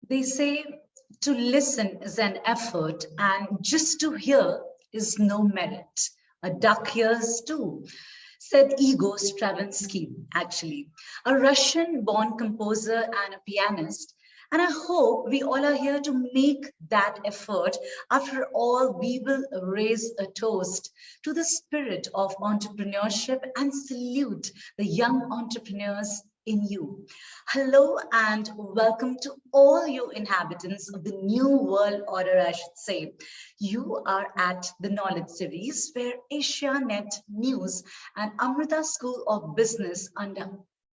They say to listen is an effort, and just to hear is no merit. A duck hears too, said Igor Stravinsky, actually, a Russian-born composer and a pianist. And I hope we all are here to make that effort. After all, we will raise a toast to the spirit of entrepreneurship and salute the young entrepreneurs in you. Hello and welcome to all you inhabitants of the new world order, I should say. You are at the Knowledge Series where AsiaNet News and Amrita School of Business under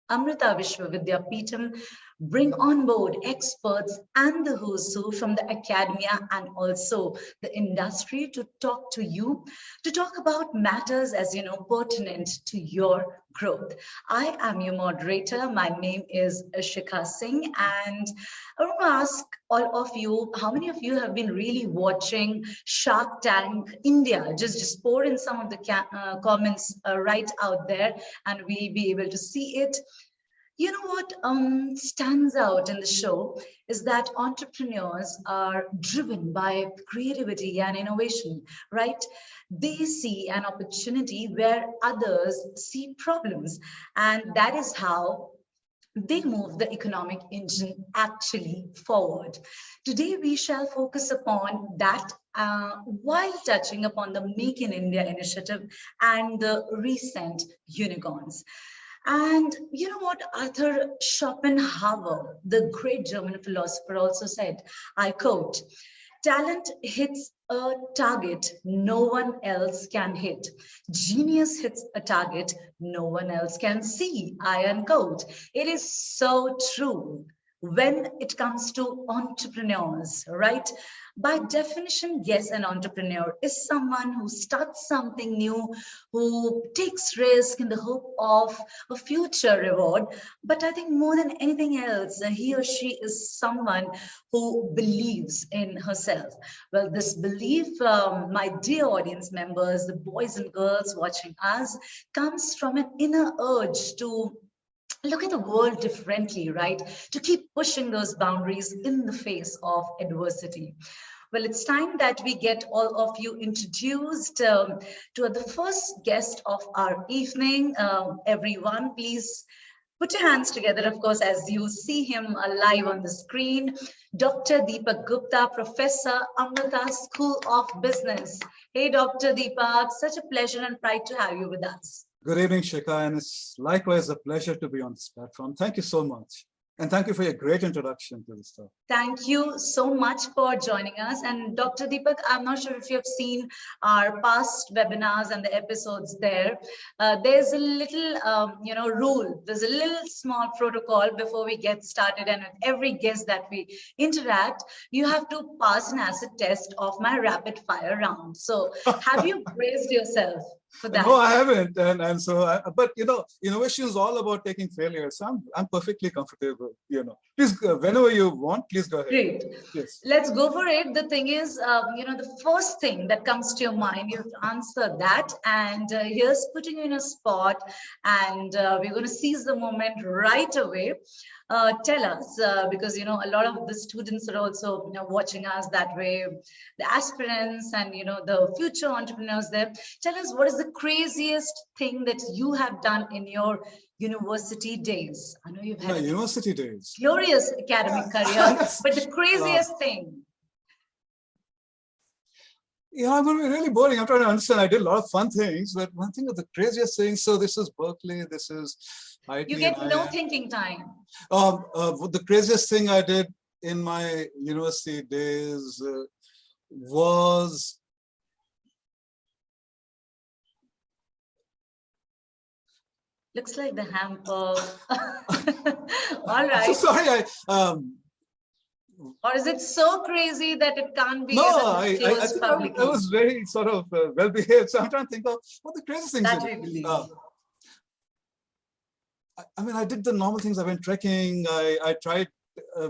Amrita Vidyapeetham bring on board experts and the who's who from the academia and also the industry to talk to you, to talk about matters as pertinent to your growth. I am your moderator. My name is Shikha Singh, and I want to ask all of you, how many of you have been really watching Shark Tank India? Just pour in some of the comments right out there, and we be able to see it. You know what stands out in the show is that entrepreneurs are driven by creativity and innovation, right? They see an opportunity where others see problems, and that is how they move the economic engine actually forward. Today, we shall focus upon that while touching upon the Make in India initiative and the recent unicorns. And you know what Arthur Schopenhauer, the great German philosopher, also said, I quote, talent hits a target no one else can hit. Genius hits a target no one else can see, I unquote. It is so true when it comes to entrepreneurs, right? By definition, yes, an entrepreneur is someone who starts something new, who takes risk in the hope of a future reward. But I think more than anything else, he or she is someone who believes in herself. Well, this belief, my dear audience members, the boys and girls watching us, comes from an inner urge to look at the world differently, right? To keep pushing those boundaries in the face of adversity. Well, it's time that we get all of you introduced to the first guest of our evening. Everyone, please put your hands together, of course, as you see him live on the screen. Dr. Deepak Gupta, Professor, Amrita School of Business. Hey, Dr. Deepak, such a pleasure and pride to have you with us. Good evening, Shikha, and it's likewise a pleasure to be on this platform. Thank you so much. And thank you for your great introduction to this stuff. Thank you so much for joining us. And Dr. Deepak, I'm not sure if you've seen our past webinars and the episodes there. There's a little, rule. There's a little small protocol before we get started. And with every guest that we interact, you have to pass an acid test of my rapid fire round. So have you braced yourself for that? No, I haven't. And so, but innovation is all about taking failure. So I'm perfectly comfortable, Please, whenever you want, please go ahead. Great. Yes. Let's go for it. The thing is, the first thing that comes to your mind, you have to answer that. And here's putting you in a spot, and we're going to seize the moment right away. Tell us, because a lot of the students are also watching us that way, the aspirants and the future entrepreneurs there. Tell us, what is the craziest thing that you have done in your university days? I know you've had university days, glorious academic career, but the craziest thing. Yeah, I'm going to be really boring. I'm trying to understand. I did a lot of fun things, but one thing of the craziest thing. So this is Berkeley. This is IT. You get no thinking time. The craziest thing I did in my university days was looks like the hamper. All right. So sorry, or is it so crazy that it can't be? No, I was very sort of well behaved. So I'm trying to think of what the craziest things that we believe. I mean, I did the normal things. I went trekking. I tried,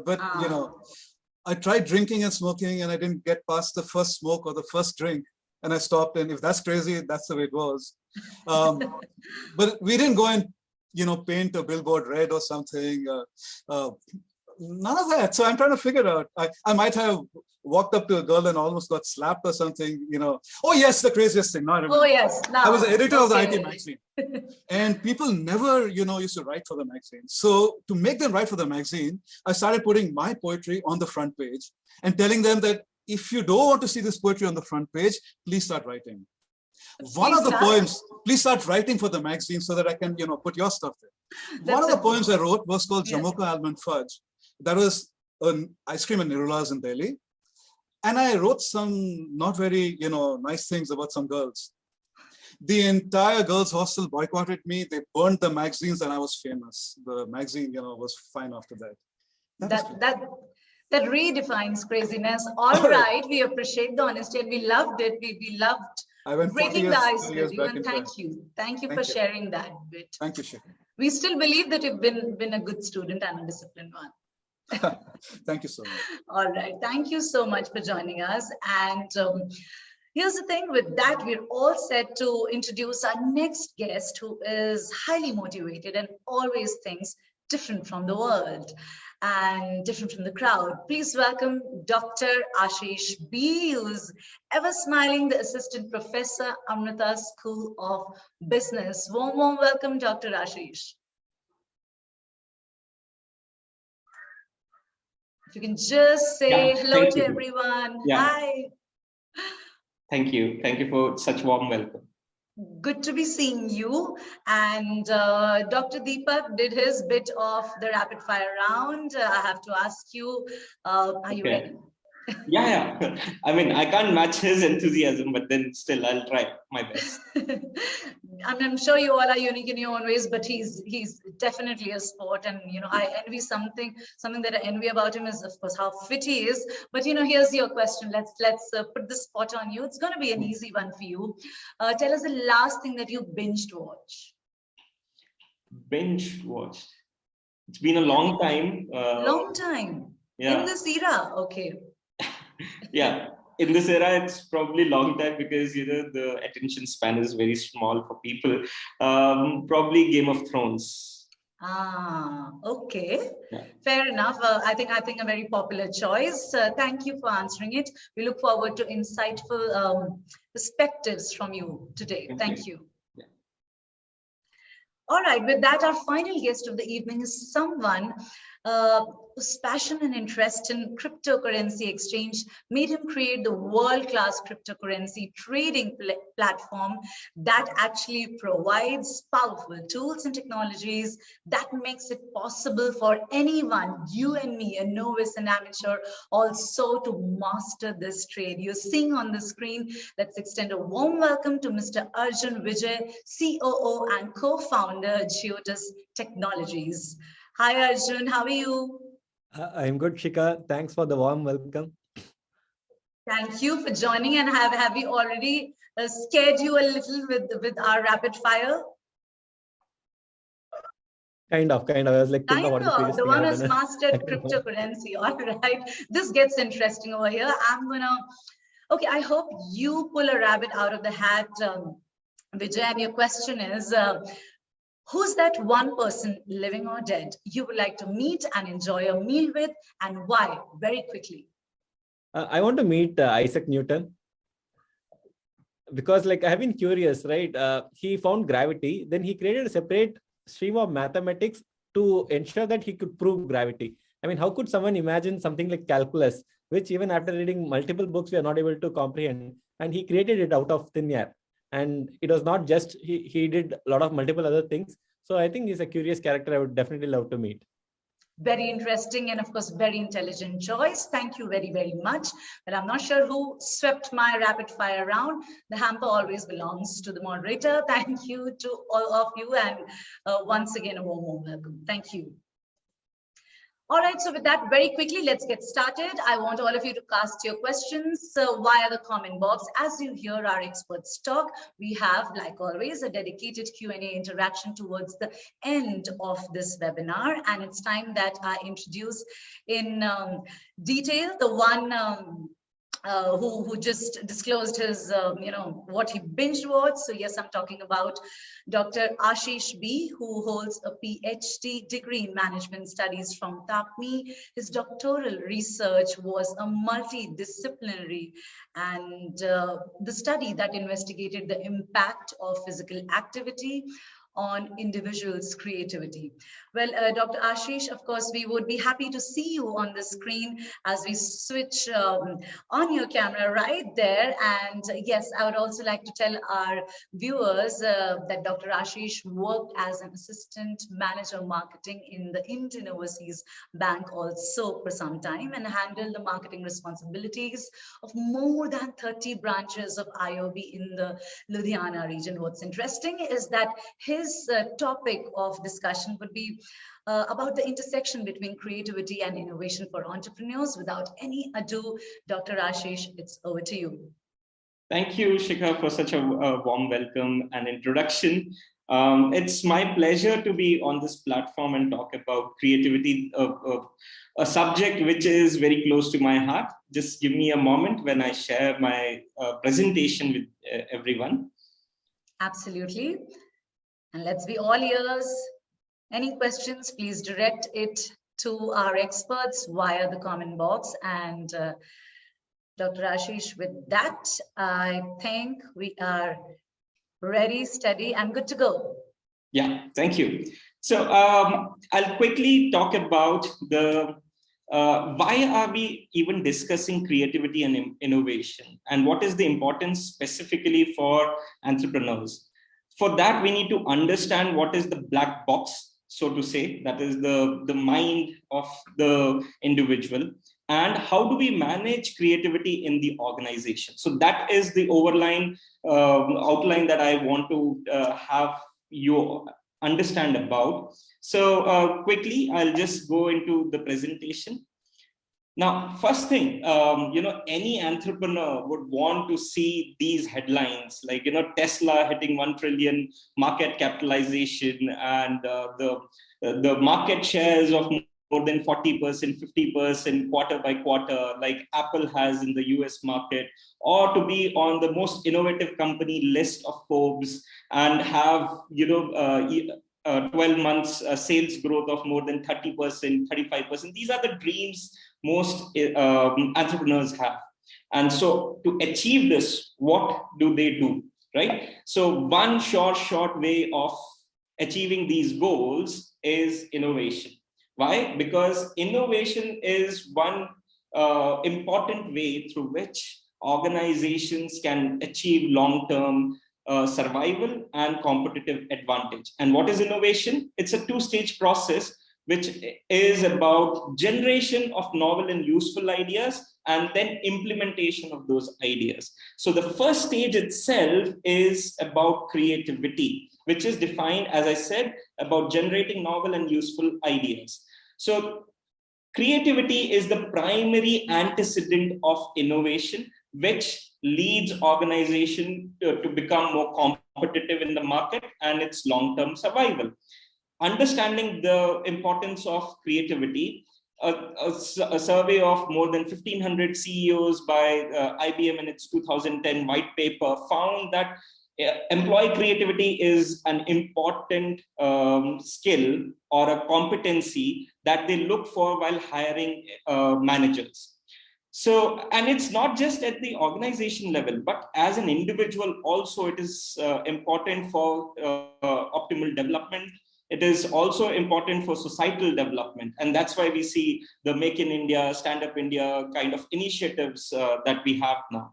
but I tried drinking and smoking, and I didn't get past the first smoke or the first drink, and I stopped. And if that's crazy, that's the way it was. But we didn't go and paint a billboard red or something. None of that. So I'm trying to figure out. I might have walked up to a girl and almost got slapped or something, Oh, yes, the craziest thing. No, I remember. Oh, yes. Now, I was the editor of the okay. IT magazine. And people never, used to write for the magazine. So to make them write for the magazine, I started putting my poetry on the front page and telling them that if you don't want to see this poetry on the front page, please start writing. One of the poems, please start writing for the magazine so that I can, put your stuff there. One of the poems I wrote was called Jamocha Almond Fudge. That was an ice cream and Nirulas in Delhi. And I wrote some not very, nice things about some girls. The entire girls' hostel boycotted me. They burned the magazines and I was famous. The magazine, was fine after that. That redefines craziness. All right, we appreciate the honesty and we loved it. We loved breaking the ice with you, and thank you. Thank you for sharing that bit. Thank you, Shikha. We still believe that you've been a good student and a disciplined one. Thank you so much. All right. Thank you so much for joining us. And here's the thing, with that, we're all set to introduce our next guest, who is highly motivated and always thinks different from the world and different from the crowd. Please welcome Dr. Ashish B, who's ever smiling, the assistant professor, Amrita School of Business. Warm welcome, Dr. Ashish. If you can just say hello to everyone. Hi. Thank you. Thank you for such warm welcome. Good to be seeing you. And Dr. Deepak did his bit of the rapid fire round. I have to ask you, are you ready? Yeah. I mean, I can't match his enthusiasm, but then still I'll try my best. I'm sure you all are unique in your own ways, but he's definitely a sport. And, I envy something that I envy about him is, of course, how fit he is. But, here's your question. Let's put the spot on you. It's going to be an easy one for you. Tell us the last thing that you binged watch. Binge watched. It's been a long time. Long time. Yeah. In this era. Okay. Yeah. In this era, it's probably long time because, the attention span is very small for people. Probably Game of Thrones. Okay. Yeah. Fair enough. I think a very popular choice. Thank you for answering it. We look forward to insightful perspectives from you today. Thank you. Yeah. All right. With that, our final guest of the evening is someone whose passion and interest in cryptocurrency exchange made him create the world-class cryptocurrency trading platform that actually provides powerful tools and technologies that makes it possible for anyone, you and me, a novice and amateur, also to master this trade. You're seeing on the screen. Let's extend a warm welcome to Mr. Arjun Vijay, COO and co-founder, Giottus Technologies. Hi, Arjun. How are you? I'm good, Shikha. Thanks for the warm welcome. Thank you for joining. And have we already scared you a little with our rapid fire? Kind of. I was like, think of what the one who's mastered cryptocurrency. All right. This gets interesting over here. Okay, I hope you pull a rabbit out of the hat, Vijay. And your question is, who's that one person, living or dead, you would like to meet and enjoy a meal with, and why? Very quickly. I want to meet Isaac Newton, because I have been curious, right? He found gravity, then he created a separate stream of mathematics to ensure that he could prove gravity. I mean, how could someone imagine something like calculus, which even after reading multiple books, we are not able to comprehend? And he created it out of thin air. And it was not just, he did a lot of multiple other things. So I think he's a curious character I would definitely love to meet. Very interesting and of course, very intelligent choice. Thank you very, very much. But I'm not sure who swept my rapid fire round. The hamper always belongs to the moderator. Thank you to all of you. And once again, a warm welcome. Thank you. All right, so with that, very quickly, let's get started. I want all of you to cast your questions via the comment box. As you hear our experts talk, we have, like always, a dedicated Q&A interaction towards the end of this webinar. And it's time that I introduce in detail the one who just disclosed his, what he binge watched. So yes, I'm talking about Dr. Ashish B, who holds a PhD degree in management studies from TAPMI. His doctoral research was a multidisciplinary, and the study that investigated the impact of physical activity on individuals' creativity. Well, Dr. Ashish, of course, we would be happy to see you on the screen as we switch on your camera right there. And yes, I would also like to tell our viewers that Dr. Ashish worked as an assistant manager marketing in the Indian Overseas Bank also for some time, and handled the marketing responsibilities of more than 30 branches of IOB in the Ludhiana region. What's interesting is that his topic of discussion would be about the intersection between creativity and innovation for entrepreneurs. Without any ado, Dr. Ashish, it's over to you. Thank you, Shikha, for such a warm welcome and introduction. It's my pleasure to be on this platform and talk about creativity, a subject which is very close to my heart. Just give me a moment when I share my presentation with everyone. Absolutely. And let's be all ears. Any questions, please direct it to our experts via the comment box. And Dr. Ashish, with that, I think we are ready, steady, and good to go. Yeah, thank you. So I'll quickly talk about the why are we even discussing creativity and innovation, and what is the importance specifically for entrepreneurs. For that, we need to understand what is the black box, so to say, that is the mind of the individual, and how do we manage creativity in the organization. So that is the outline that I want to have you understand about. So quickly, I'll just go into the presentation. Now, first thing, any entrepreneur would want to see these headlines, like, Tesla hitting 1 trillion market capitalization, and the market shares of more than 40%, 50% quarter by quarter, like Apple has in the US market, or to be on the most innovative company list of Forbes and have, 12 months sales growth of more than 30%, 35%. These are the dreams most entrepreneurs have. And so to achieve this, what do they do, right? So one short way of achieving these goals is innovation. Why? Because innovation is one important way through which organizations can achieve long-term survival and competitive advantage. And what is innovation? It's a two-stage process, which is about generation of novel and useful ideas, and then implementation of those ideas. So the first stage itself is about creativity, which is defined, as I said, about generating novel and useful ideas. So creativity is the primary antecedent of innovation, which leads organization to become more competitive in the market and its long-term survival. Understanding the importance of creativity, a survey of more than 1,500 CEOs by IBM in its 2010 white paper found that employee creativity is an important skill or a competency that they look for while hiring managers. So, and it's not just at the organization level, but as an individual also, it is important for optimal development. It is also important for societal development. And that's why we see the Make in India, Stand Up India kind of initiatives that we have now.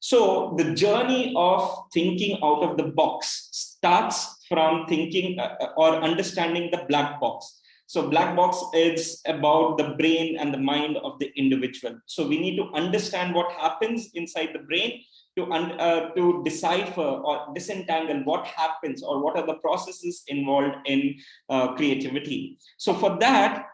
So the journey of thinking out of the box starts from thinking or understanding the black box. So black box is about the brain and the mind of the individual. So we need to understand what happens inside the brain to decipher or disentangle what happens or what are the processes involved in creativity. So for that,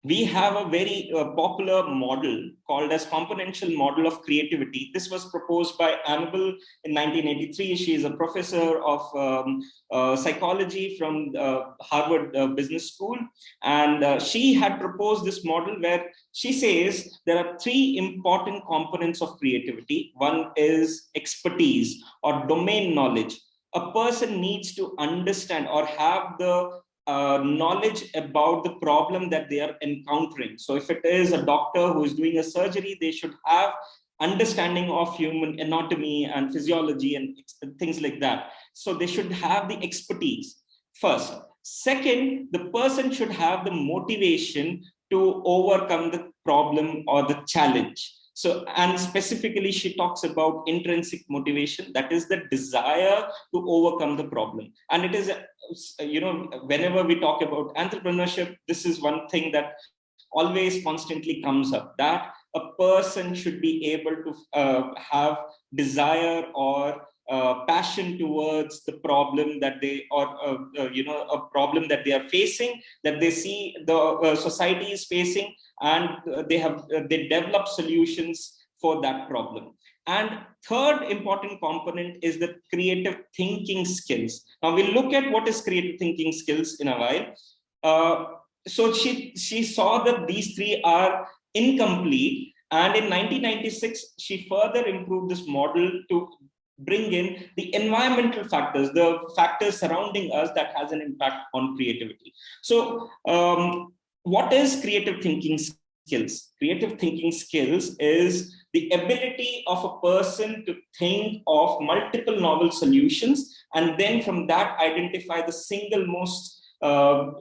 we have a very popular model called as componential model of creativity. This was proposed by Annabelle in 1983. She is a professor of psychology from Harvard Business School. And she had proposed this model where she says there are three important components of creativity. One is expertise or domain knowledge. A person needs to understand or have the knowledge about the problem that they are encountering. So if it is a doctor who is doing a surgery, they should have understanding of human anatomy and physiology and things like that. So they should have the expertise first. Second, the person should have the motivation to overcome the problem or the challenge. So, and specifically, she talks about intrinsic motivation, that is the desire to overcome the problem. And it is, whenever we talk about entrepreneurship, this is one thing that always constantly comes up, that a person should be able to have desire or passion towards the problem that they, or a problem that they are facing, that they see the society is facing, and they develop solutions for that problem. And third important component is the creative thinking skills. Now we'll look at what is creative thinking skills in a while. So she saw that these three are incomplete, and in 1996 she further improved this model to bring in the environmental factors, the factors surrounding us that has an impact on creativity. So what is creative thinking skills? Creative thinking skills is the ability of a person to think of multiple novel solutions, and then from that identify the single most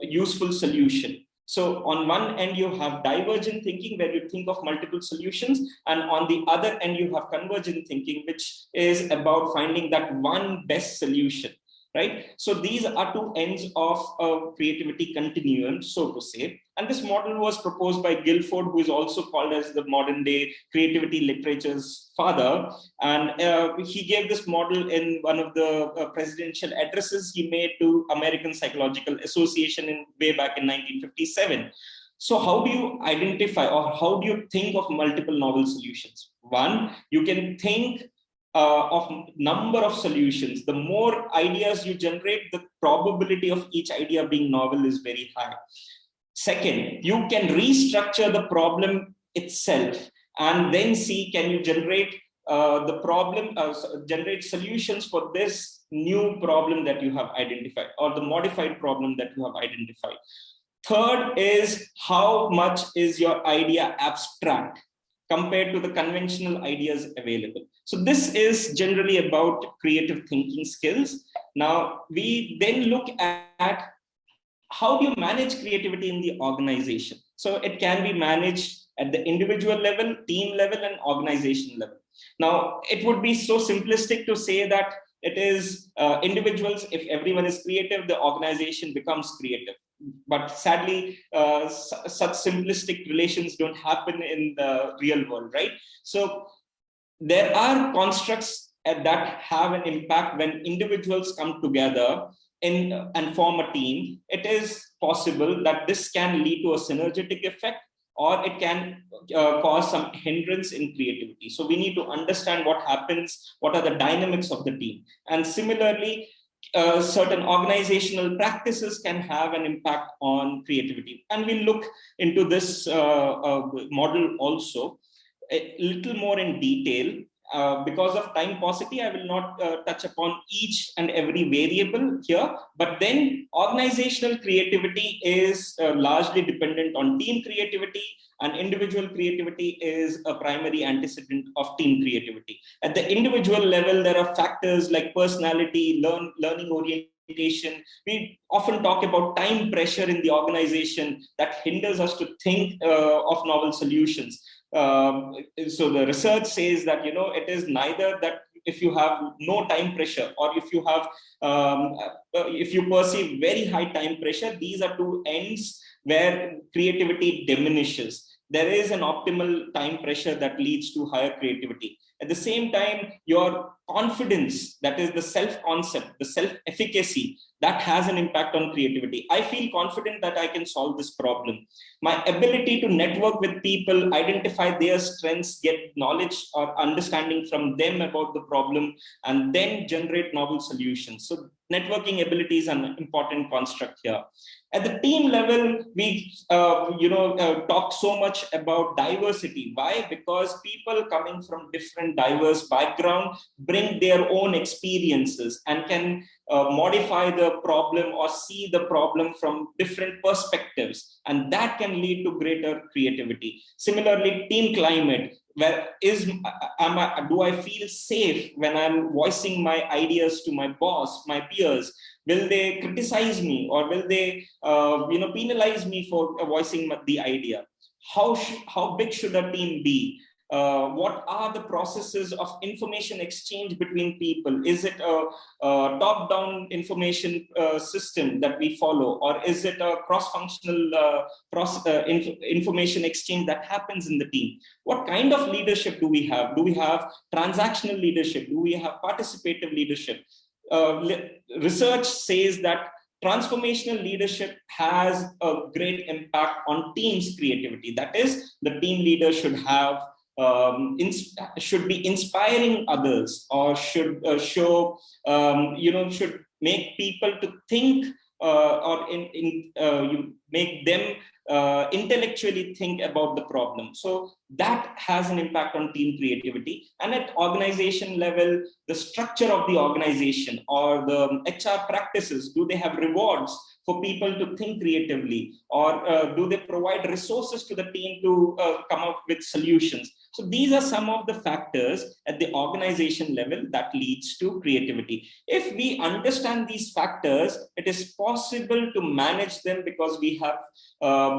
useful solution. So on one end, you have divergent thinking where you think of multiple solutions. And on the other end, you have convergent thinking, which is about finding that one best solution, right? So these are two ends of a creativity continuum, so to say. And this model was proposed by Guilford, who is also called as the modern day creativity literature's father. And he gave this model in one of the presidential addresses he made to American Psychological Association way back in 1957. So how do you identify, or how do you think of multiple novel solutions? One, you can think of number of solutions. The more ideas you generate, the probability of each idea being novel is very high. Second, you can restructure the problem itself and then see, can you generate the problem, generate solutions for this new problem that you have identified, or the modified problem that you have identified. Third is, how much is your idea abstract compared to the conventional ideas available. So this is generally about creative thinking skills. Now we then look at how do you manage creativity in the organization. So it can be managed at the individual level, team level, and organization level. Now it would be so simplistic to say that it is individuals. If everyone is creative, the organization becomes creative. But sadly, such simplistic relations don't happen in the real world, right? So there are constructs that have an impact when individuals come together and form a team. It is possible that this can lead to a synergetic effect, or it can cause some hindrance in creativity. So we need to understand what happens, what are the dynamics of the team. And similarly, certain organizational practices can have an impact on creativity. And we'll look into this model also a little more in detail. Because of time paucity, I will not touch upon each and every variable here, but then organizational creativity is largely dependent on team creativity, and individual creativity is a primary antecedent of team creativity. At the individual level, there are factors like personality, learning orientation. We often talk about time pressure in the organization that hinders us to think of novel solutions. So the research says that, it is neither that if you have no time pressure, or if you have, if you perceive very high time pressure, these are two ends where creativity diminishes. There is an optimal time pressure that leads to higher creativity. At the same time, your confidence, that is the self-concept, the self-efficacy, that has an impact on creativity. I feel confident that I can solve this problem. My ability to network with people, identify their strengths, get knowledge or understanding from them about the problem, and then generate novel solutions. So networking ability is an important construct here. At the team level, we talk so much about diversity. Why? Because people coming from different diverse background bring their own experiences and can modify the problem or see the problem from different perspectives, and that can lead to greater creativity. Similarly, team climate, where do I feel safe when I'm voicing my ideas to my boss, my peers? Will they criticize me, or will they penalize me for voicing the idea? How big should a team be? What are the processes of information exchange between people? Is it a top-down information system that we follow, or is it a cross-functional information exchange that happens in the team? What kind of leadership do we have? Do we have transactional leadership? Do we have participative leadership? Research says that transformational leadership has a great impact on teams' creativity. That is, the team leader should have should be inspiring others, or should should make people to think, or make them intellectually think about the problem. So that has an impact on team creativity. And at organization level, the structure of the organization or the HR practices, do they have rewards for people to think creatively, or do they provide resources to the team to come up with solutions? So these are some of the factors at the organization level that leads to creativity. If we understand these factors, it is possible to manage them, because we have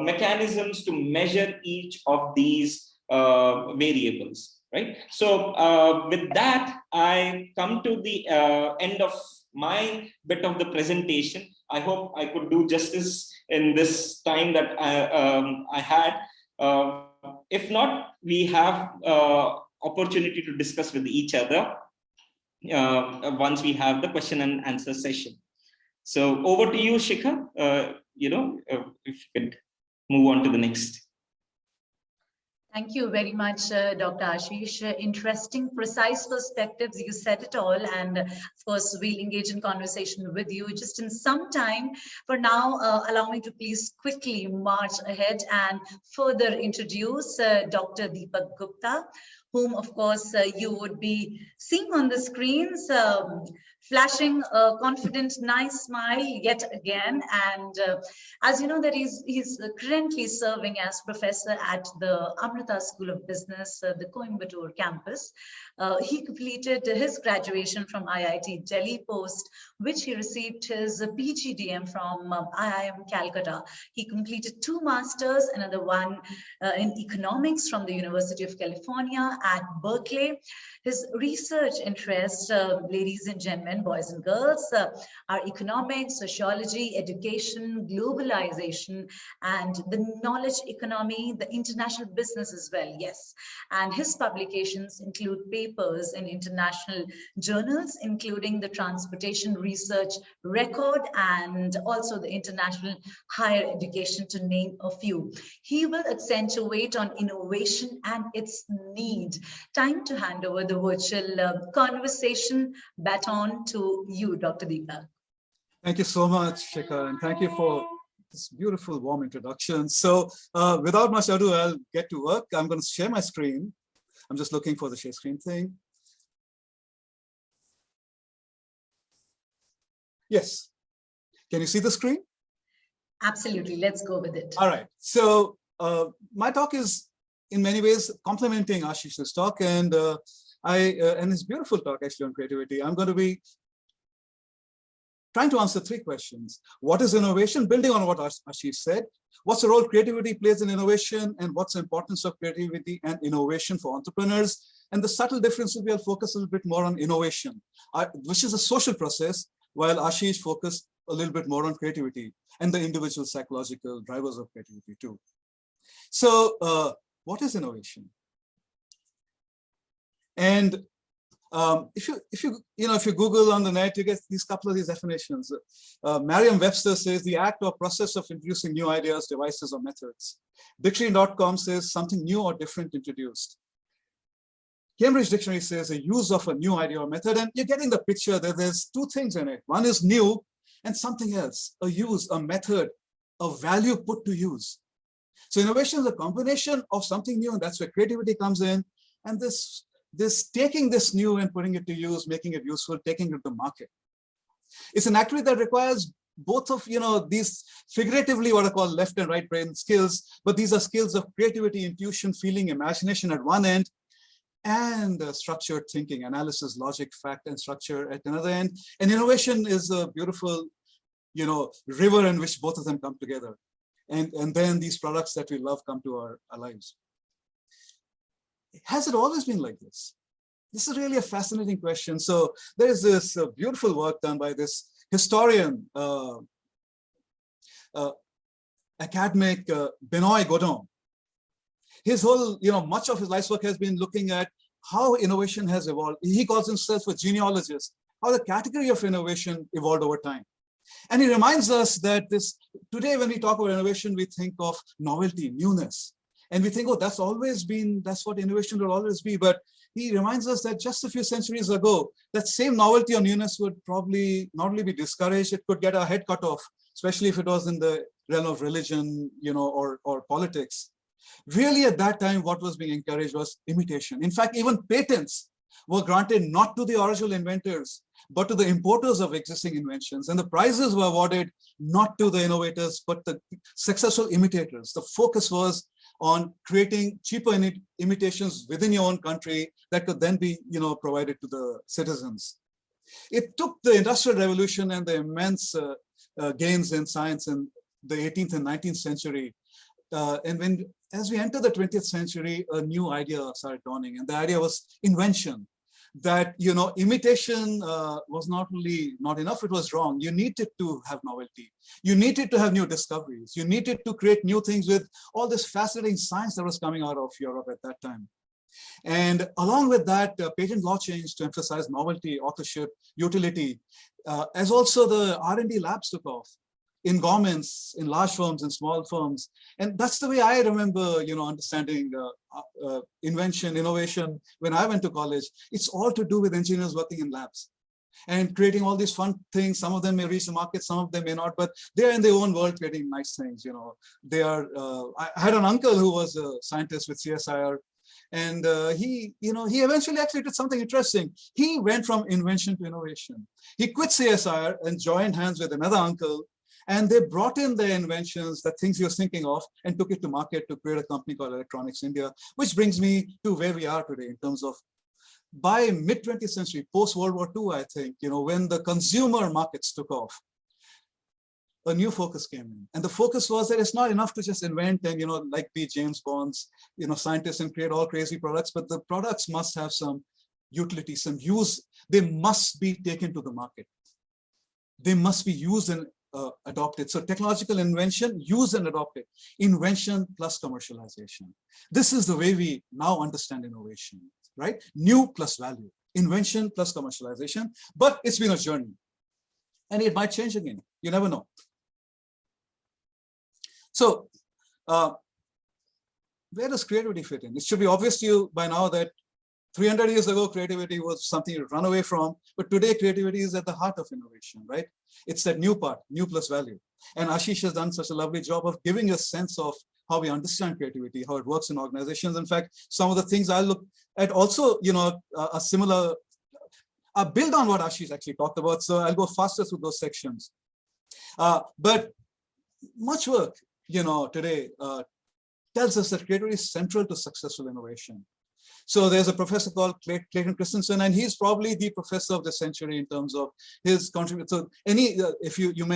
mechanisms to measure each of these variables, right? So with that, I come to the end of my bit of the presentation. I hope I could do justice in this time that I had. If not, we have opportunity to discuss with each other once we have the question and answer session. So over to you, Shikha. If you could move on to the next. Thank you very much, Dr. Ashish. Interesting, precise perspectives. You said it all. And of course, we'll engage in conversation with you just in some time. For now, allow me to please quickly march ahead and further introduce Dr. Deepak Gupta, whom, of course, you would be seeing on the screens, flashing a confident, nice smile yet again. And as you know, that he's currently serving as professor at the Amrita School of Business, the Coimbatore campus. He completed his graduation from IIT Delhi, post which he received his PGDM from IIM Calcutta. He completed 2 masters, another one in economics from the University of California at Berkeley. His research interests, ladies and gentlemen, boys and girls, are economics, sociology, education, globalization, and the knowledge economy, the international business as well, yes. And his publications include papers in international journals, including the Transportation Research Record and also the International Higher Education, to name a few. He will accentuate on innovation and its need. Time to hand over the virtual conversation baton to you, Dr. Deepak. Thank you so much, Shikha, and thank you for this beautiful, warm introduction. So without much ado, I'll get to work. I'm going to share my screen. I'm just looking for the share screen thing. Yes. Can you see the screen? Absolutely. Let's go with it. All right. So my talk is in many ways complementing Ashish's talk, and his beautiful talk actually on creativity. I'm going to be trying to answer 3 questions. What is innovation? Building on what Ashish said. What's the role creativity plays in innovation, and what's the importance of creativity and innovation for entrepreneurs? And the subtle difference will be I'll focus a little bit more on innovation, which is a social process, while Ashish focused a little bit more on creativity and the individual psychological drivers of creativity too. So what is innovation? And If you Google on the net, you get these couple of these definitions. Merriam-Webster says the act or process of introducing new ideas, devices, or methods. Dictionary.com says something new or different introduced. Cambridge Dictionary says a use of a new idea or method, and you're getting the picture that there's two things in it. One is new and something else, a use, a method, a value put to use. So innovation is a combination of something new, and that's where creativity comes in. And this taking this new and putting it to use, making it useful, taking it to market. It's an activity that requires both of these figuratively what I call left and right brain skills, but these are skills of creativity, intuition, feeling, imagination at one end, and structured thinking, analysis, logic, fact, and structure at another end. And innovation is a beautiful, river in which both of them come together. And then these products that we love come to our lives. Has it always been like this? This is really a fascinating question. So there's this beautiful work done by this historian, academic Benoit Godin. His whole, much of his life's work has been looking at how innovation has evolved. He calls himself a genealogist, how the category of innovation evolved over time. And he reminds us that today when we talk about innovation, we think of novelty, newness. And we think, oh, that's what innovation will always be. But he reminds us that just a few centuries ago, that same novelty or newness would probably not only be discouraged, it could get our head cut off, especially if it was in the realm of religion, or politics. Really, at that time, what was being encouraged was imitation. In fact, even patents were granted not to the original inventors, but to the importers of existing inventions. And the prizes were awarded not to the innovators, but the successful imitators. The focus was on creating cheaper imitations within your own country that could then be, provided to the citizens. It took the Industrial Revolution and the immense gains in science in the 18th and 19th century. And as we enter the 20th century, a new idea started dawning, and the idea was invention. That imitation was not only not enough, it was wrong. You needed to have novelty. You needed to have new discoveries. You needed to create new things with all this fascinating science that was coming out of Europe at that time. And along with that, patent law changed to emphasize novelty, authorship, utility, as also the R&D labs took off in governments, in large firms, in small firms. And that's the way I remember, understanding invention, innovation. When I went to college, it's all to do with engineers working in labs and creating all these fun things. Some of them may reach the market, some of them may not, but they're in their own world creating nice things. They are. I had an uncle who was a scientist with CSIR, and he eventually actually did something interesting. He went from invention to innovation. He quit CSIR and joined hands with another uncle. And they brought in their inventions, the things he was thinking of, and took it to market to create a company called Electronics India, which brings me to where we are today in terms of by mid-20th century, post-World War II, I think, when the consumer markets took off, a new focus came in. And the focus was that it's not enough to just invent and, like be James Bond's, scientists and create all crazy products, but the products must have some utility, some use. They must be taken to the market. They must be used and adopted. So technological invention, use and adopted. Invention plus commercialization. This is the way we now understand innovation, right? New plus value. Invention plus commercialization. But it's been a journey. And it might change again. You never know. So where does creativity fit in? It should be obvious to you by now that 300 years ago, creativity was something to run away from, but today creativity is at the heart of innovation, right? It's that new part, new plus value. And Ashish has done such a lovely job of giving a sense of how we understand creativity, how it works in organizations. In fact, some of the things I look at also, are similar, build on what Ashish actually talked about. So I'll go faster through those sections. But much work, today tells us that creativity is central to successful innovation. So there's a professor called Clayton Christensen, and he's probably the professor of the century in terms of his contribution. So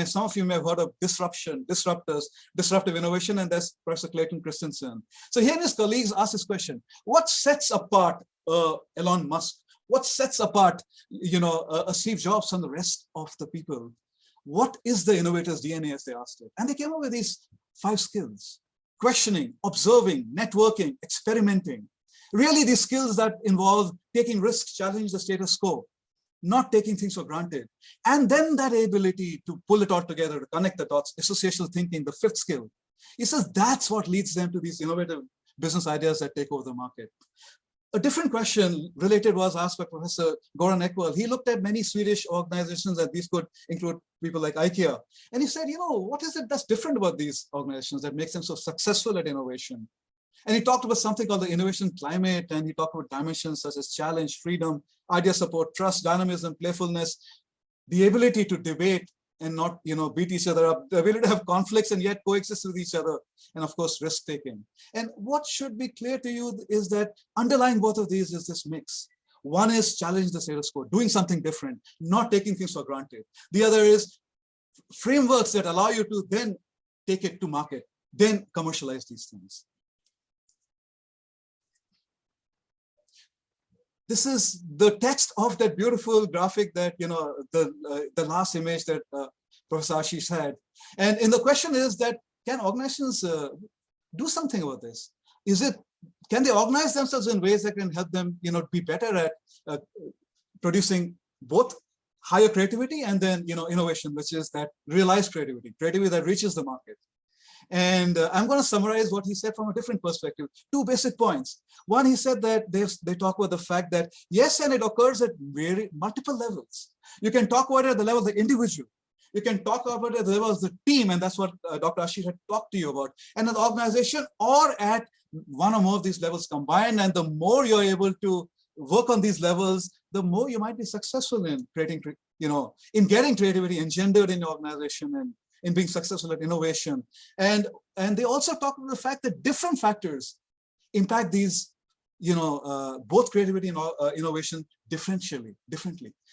some of you may have heard of disruptive innovation, and that's Professor Clayton Christensen. So he and his colleagues asked this question: what sets apart Elon Musk? What sets apart, a Steve Jobs from the rest of the people? What is the innovator's DNA, as they asked it? And they came up with these 5 skills: questioning, observing, networking, experimenting. Really, these skills that involve taking risks, challenge the status quo, not taking things for granted. And then that ability to pull it all together, to connect the dots, associational thinking, the fifth skill. He says that's what leads them to these innovative business ideas that take over the market. A different question related was asked by Professor Goran Ekwall. He looked at many Swedish organizations, and these could include people like IKEA. And he said, what is it that's different about these organizations that makes them so successful at innovation? And he talked about something called the innovation climate, and he talked about dimensions such as challenge, freedom, idea support, trust, dynamism, playfulness, the ability to debate and not beat each other up, the ability to have conflicts and yet coexist with each other, and of course risk-taking. And what should be clear to you is that underlying both of these is this mix. One is challenge the status quo, doing something different, not taking things for granted. The other is frameworks that allow you to then take it to market, then commercialize these things. This is the text of that beautiful graphic that, the last image that Professor Ashish had. And the question is that, can organizations do something about this? Can they organize themselves in ways that can help them, be better at producing both higher creativity and then, innovation, which is that realized creativity that reaches the market. And I'm going to summarize what he said from a different perspective. Two basic points. One, he said that they talk about the fact that, yes, and it occurs at multiple levels. You can talk about it at the level of the individual. You can talk about it at the level of the team, and that's what Dr. Ashish had talked to you about. And at the organization, or at one or more of these levels combined. And the more you're able to work on these levels, the more you might be successful in creating, in getting creativity engendered in your organization and in being successful at innovation. And they also talk about the fact that different factors impact these, both creativity and innovation differently.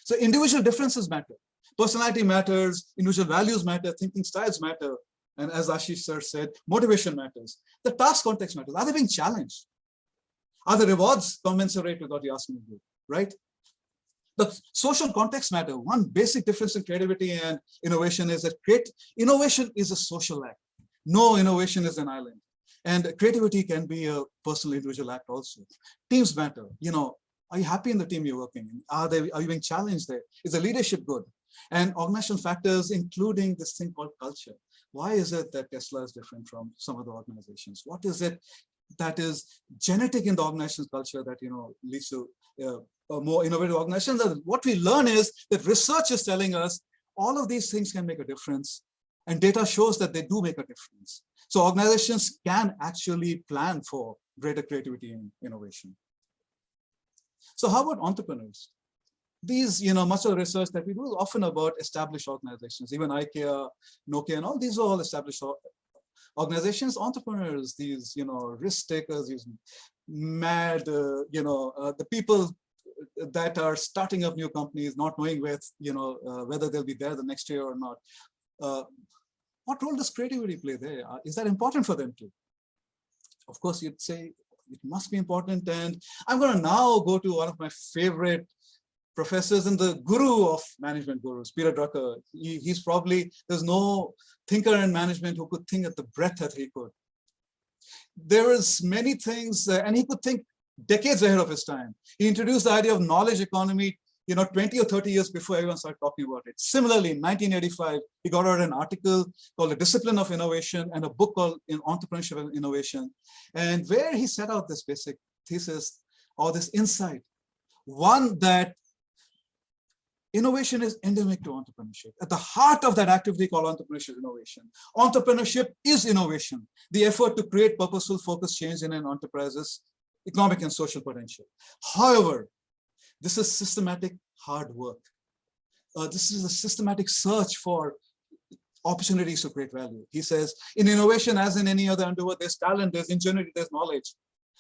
So individual differences matter. Personality matters, individual values matter, thinking styles matter. And as Ashish sir said, motivation matters. The task context matters. Are they being challenged? Are the rewards commensurate with what you're asking to do, right? The social context matter. One basic difference in creativity and innovation is that innovation is a social act. No innovation is an island. And creativity can be a personal, individual act also. Teams matter. Are you happy in the team you're working in? Are you being challenged there? Is the leadership good? And organizational factors, including this thing called culture. Why is it that Tesla is different from some other organizations? What is it that is genetic in the organizational culture that leads to a more innovative organization? What we learn is that research is telling us all of these things can make a difference, and data shows that they do make a difference. So organizations can actually plan for greater creativity and innovation. So how about entrepreneurs? These, much of the research that we do is often about established organizations, even IKEA, Nokia, and all these are all established organizations. Entrepreneurs, these, risk takers, these mad, the people that are starting up new companies, not knowing whether they'll be there the next year or not. What role does creativity play there? Is that important for them too? Of course, you'd say it must be important. And I'm going to now go to one of my favorite professors and the guru of management gurus, Peter Drucker. He's probably, there's no thinker in management who could think at the breadth that he could. There is many things, and he could think decades ahead of his time. He introduced the idea of knowledge economy, 20 or 30 years before everyone started talking about it. Similarly, in 1985, he got out an article called The Discipline of Innovation and a book called Entrepreneurship and Innovation, and where he set out this basic thesis or this insight. One, that innovation is endemic to entrepreneurship. At the heart of that activity called entrepreneurship innovation. Entrepreneurship is innovation, the effort to create purposeful, focused change in an enterprise's economic and social potential. However, this is systematic hard work. This is a systematic search for opportunities to create value. He says, in innovation, as in any other endeavor, there's talent, there's ingenuity, there's knowledge.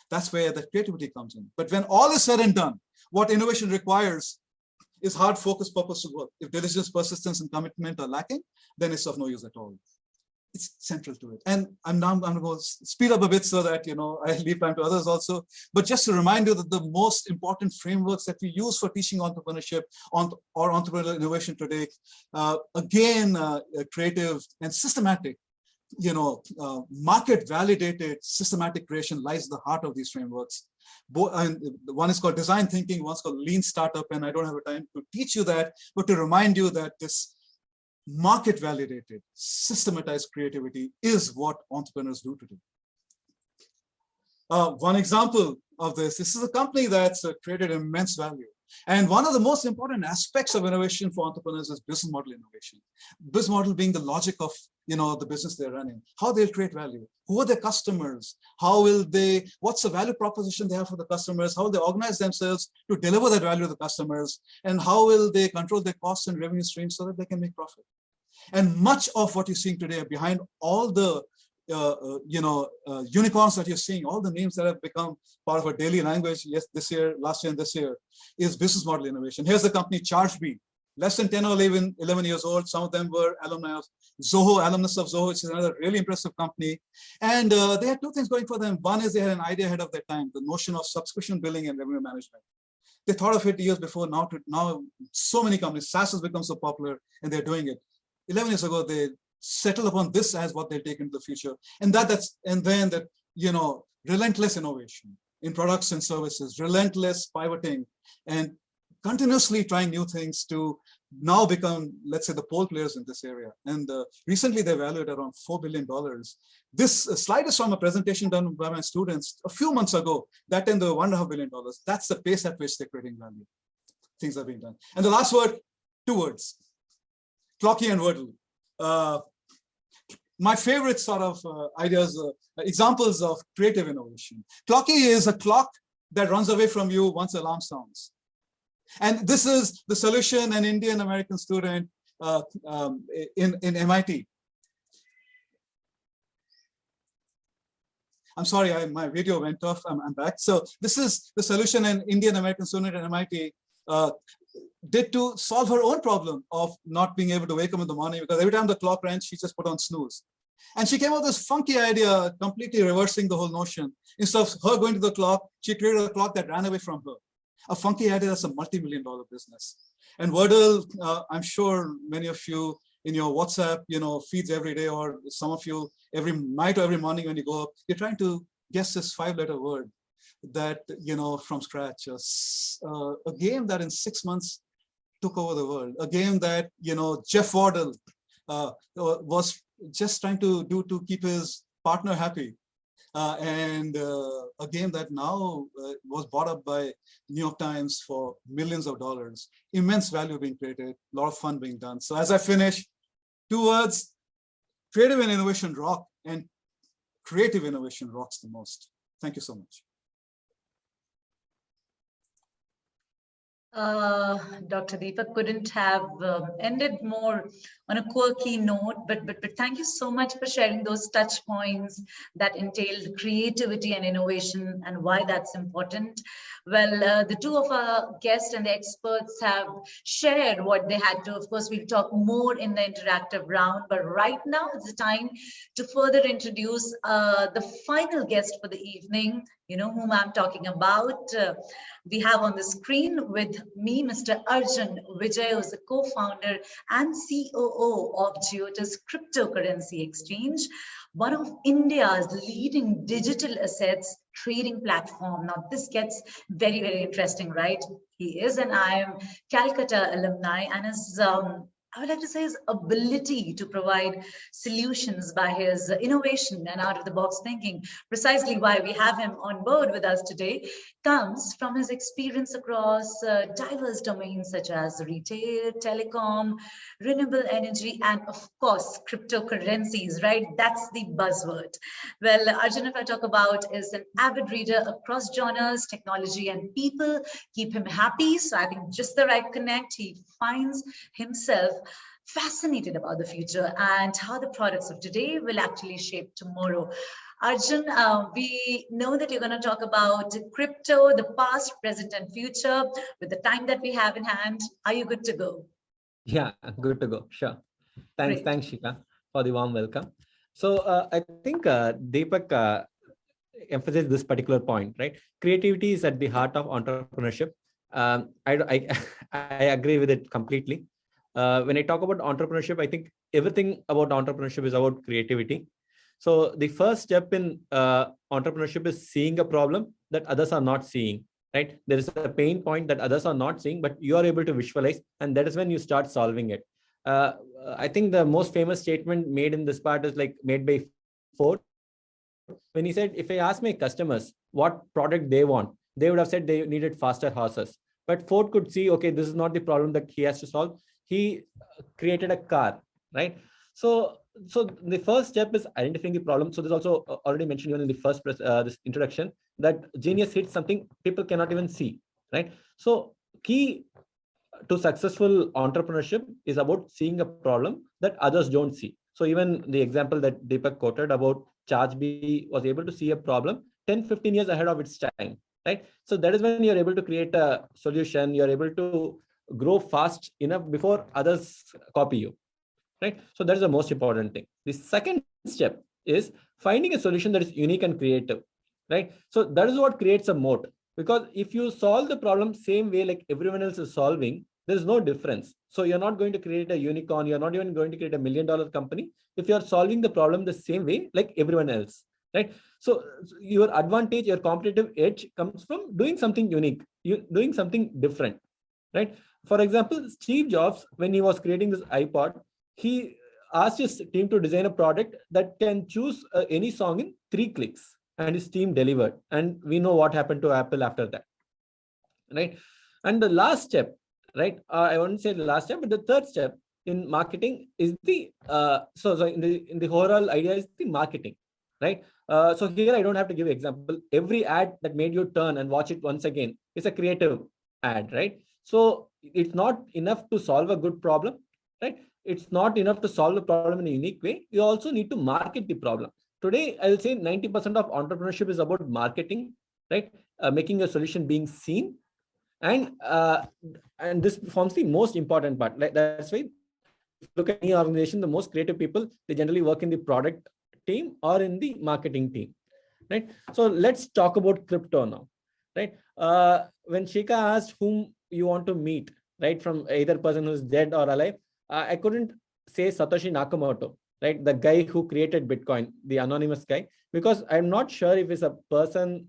That's where the creativity comes in. But when all is said and done, what innovation requires is hard, focused, purposeful work. If diligence, persistence, and commitment are lacking, then it's of no use at all. It's central to it. And I'm going to speed up a bit so that I leave time to others also. But just to remind you that the most important frameworks that we use for teaching entrepreneurship or entrepreneurial innovation today, creative and systematic, market validated systematic creation lies at the heart of these frameworks. And one is called design thinking, one's called lean startup, and I don't have a time to teach you that, but to remind you that this market validated, systematized creativity is what entrepreneurs do today. One example of this is a company that's created immense value. And one of the most important aspects of innovation for entrepreneurs is business model innovation. Business model being the logic of the business they're running, how they'll create value, who are their customers, what's the value proposition they have for the customers, how they organize themselves to deliver that value to the customers, and how will they control their costs and revenue streams so that they can make profit. And much of what you're seeing today behind all the unicorns that you're seeing, all the names that have become part of our daily language, last year and this year, is business model innovation. Here's the company Charge B, less than 10 or 11 years old. Some of them were alumni of Zoho, alumnus of Zoho, which is another really impressive company. And they had two things going for them. One is they had an idea ahead of their time, the notion of subscription billing and revenue management. They thought of it years before. Now so many companies, SaaS has become so popular, and they're doing it. 11 years ago, they settle upon this as what they'll take into the future. And relentless innovation in products and services, relentless pivoting, and continuously trying new things to now become, let's say, the pole players in this area. And recently they valued around $4 billion. This slide is from a presentation done by my students a few months ago. That in the $1.5 billion. That's the pace at which they're creating value. Things are being done. And the last word, two words, Clocky and Wordle. My favorite sort of ideas, examples of creative innovation. Clocky is a clock that runs away from you once the alarm sounds. And this is the solution an Indian American student in MIT. I'm sorry, my video went off. I'm back. So this is the solution an Indian American student at MIT did to solve her own problem of not being able to wake up in the morning, because every time the clock rang, she just put on snooze. And she came up with this funky idea, completely reversing the whole notion. Instead of her going to the clock, she created a clock that ran away from her. A funky idea that's a multi-million-dollar business. And Wordle, I'm sure many of you in your WhatsApp, feeds every day, or some of you every night or every morning when you go up, you're trying to guess this 5-letter word that, from scratch. A game that in 6 months took over the world. A game that, Jeff Wardle was just trying to do to keep his partner happy. And a game that now was bought up by New York Times for millions of dollars. Immense value being created, a lot of fun being done. So as I finish, 2 words, creative and innovation rock, and creative innovation rocks the most. Thank you so much. Dr. Deepak couldn't have ended more on a quirky note, but thank you so much for sharing those touch points that entailed creativity and innovation and why that's important. Well, the two of our guests and the experts have shared what they had to. Of course, we'll talk more in the interactive round, but right now it's the time to further introduce the final guest for the evening. You know whom I'm talking about. We have on the screen with me, Mr. Arjun Vijay, who's the co-founder and COO of Giottus Cryptocurrency Exchange, one of India's leading digital assets trading platform. Now, this gets very, very interesting, right? He is an IIM Calcutta alumni, and his I would like to say his ability to provide solutions by his innovation and out-of-the-box thinking, precisely why we have him on board with us today, comes from his experience across diverse domains such as retail, telecom, renewable energy, and of course, cryptocurrencies, right? That's the buzzword. Well, Arjun, if I talk about, is an avid reader across genres, technology, and people. Keep him happy. So I think just the right connect. He finds himself fascinated about the future and how the products of today will actually shape tomorrow. Arjun, we know that you're going to talk about crypto, the past, present, and future with the time that we have in hand. Are you good to go? Yeah, good to go. Sure. Thanks, Shika, for the warm welcome. So I think Deepak emphasized this particular point, right? Creativity is at the heart of entrepreneurship. I agree with it completely. When I talk about entrepreneurship, I think everything about entrepreneurship is about creativity. So the first step in entrepreneurship is seeing a problem that others are not seeing, right? There is a pain point that others are not seeing, but you are able to visualize, and that is when you start solving it. I think the most famous statement made in this part is like made by Ford, when he said, if I ask my customers what product they want, they would have said they needed faster horses. But Ford could see, okay, this is not the problem that he has to solve. He created a car, right? So the first step is identifying the problem. So there's also already mentioned even in the first this introduction that genius hits something people cannot even see, right? So key to successful entrepreneurship is about seeing a problem that others don't see. So even the example that Deepak quoted about ChargeBee was able to see a problem 10, 15 years ahead of its time, right? So that is when you're able to create a solution, you're able to grow fast enough before others copy you, right? So that is the most important thing. The second step is finding a solution that is unique and creative, right? So that is what creates a moat, because if you solve the problem same way like everyone else is solving, there's no difference. So you're not going to create a unicorn. You're not even going to create $1 million company if you're solving the problem the same way like everyone else, right? So your advantage, your competitive edge comes from doing something unique, doing something different, right? For example, Steve Jobs, when he was creating this iPod, he asked his team to design a product that can choose any song in 3 clicks, and his team delivered. And we know what happened to Apple after that, right? And the last step, right? I wouldn't say the last step, but the third step in marketing is the so in the overall idea is the marketing, right? So here I don't have to give an example. Every ad that made you turn and watch it once again is a creative ad, right? So it's not enough to solve a good problem, right? It's not enough to solve the problem in a unique way. You also need to market the problem. Today, I'll say 90% of entrepreneurship is about marketing, right? Making a solution being seen, and this forms the most important part. That's why if you look at any organization, the most creative people, they generally work in the product team or in the marketing team, right? So let's talk about crypto now, right? When Shika asked whom you want to meet, right, from either person who's dead or alive, I couldn't say Satoshi Nakamoto, right? The guy who created Bitcoin, the anonymous guy, because I'm not sure if it's a person,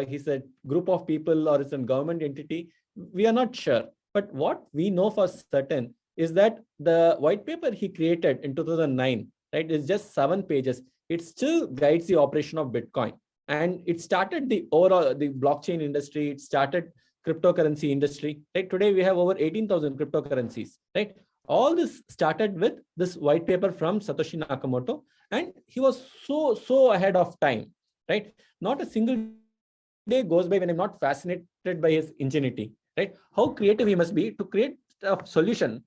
he's a group of people, or it's a government entity. We are not sure. But what we know for certain is that the white paper he created in 2009, right, is just 7 pages. It still guides the operation of Bitcoin. And it started the overall, the blockchain industry. It started cryptocurrency industry, right? Today we have over 18,000 cryptocurrencies, right? All this started with this white paper from Satoshi Nakamoto, and he was so ahead of time, right? Not a single day goes by when I'm not fascinated by his ingenuity, right? How creative he must be to create a solution.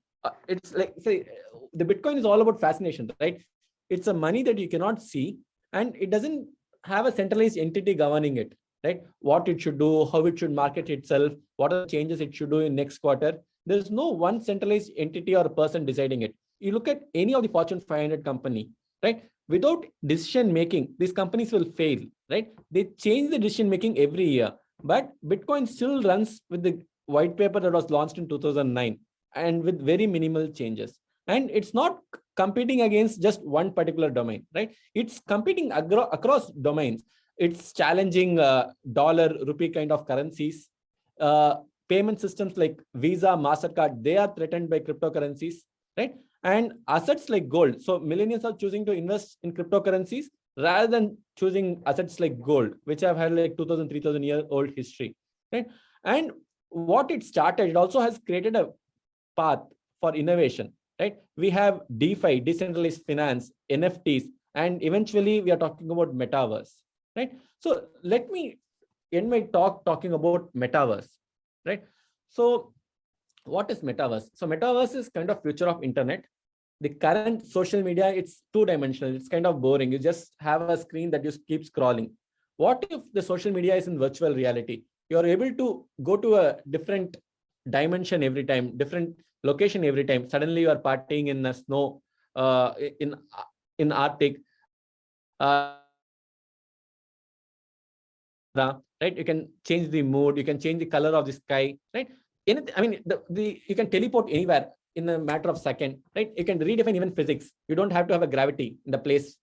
It's like, say, the Bitcoin is all about fascination, right? It's a money that you cannot see, and it doesn't have a centralized entity governing it, right? What it should do, how it should market itself, what are the changes it should do in next quarter. There's no one centralized entity or person deciding it. You look at any of the Fortune 500 company, right? Without decision making, these companies will fail, right? They change the decision making every year, but Bitcoin still runs with the white paper that was launched in 2009 and with very minimal changes. And it's not competing against just one particular domain, right? It's competing across domains. It's challenging dollar, rupee kind of currencies. Payment systems like Visa, MasterCard, they are threatened by cryptocurrencies, right? And assets like gold. So millennials are choosing to invest in cryptocurrencies rather than choosing assets like gold, which have had like 2,000, 3,000 year old history, right? And what it started, it also has created a path for innovation, right? We have DeFi, decentralized finance, NFTs, and eventually we are talking about Metaverse, right? So let me end my talk talking about Metaverse, right? So what is Metaverse? So Metaverse is kind of future of internet. The current social media, it's 2-dimensional. It's kind of boring. You just have a screen that you keep scrolling. What if the social media is in virtual reality? You're able to go to a different dimension every time, different location every time. Suddenly you are partying in the snow, in Arctic. Right? You can change the mood. You can change the color of the sky, right? Anything, I mean, you can teleport anywhere in a matter of second, right? You can redefine even physics. You don't have to have a gravity in the place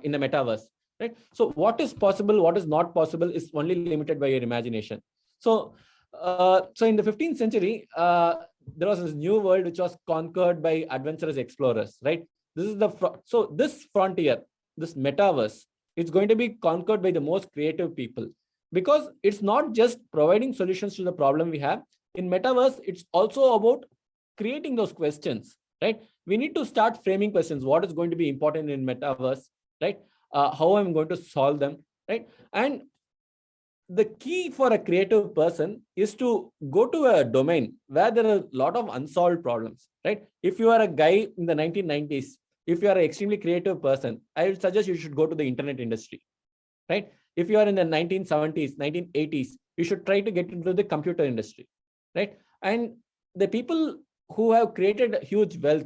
in the metaverse, right? So what is possible, what is not possible is only limited by your imagination. So, so in the 15th century, there was this new world which was conquered by adventurous explorers, right? This is so this frontier, this metaverse, it's going to be conquered by the most creative people, because it's not just providing solutions to the problem we have. In metaverse, it's also about creating those questions, right? We need to start framing questions. What is going to be important in metaverse, right? How I'm going to solve them, right? And the key for a creative person is to go to a domain where there are a lot of unsolved problems, right? If you are a guy in the 1990s, if you are an extremely creative person, I would suggest you should go to the internet industry, right? If you are in the 1970s, 1980s, you should try to get into the computer industry, right? And the people who have created huge wealth,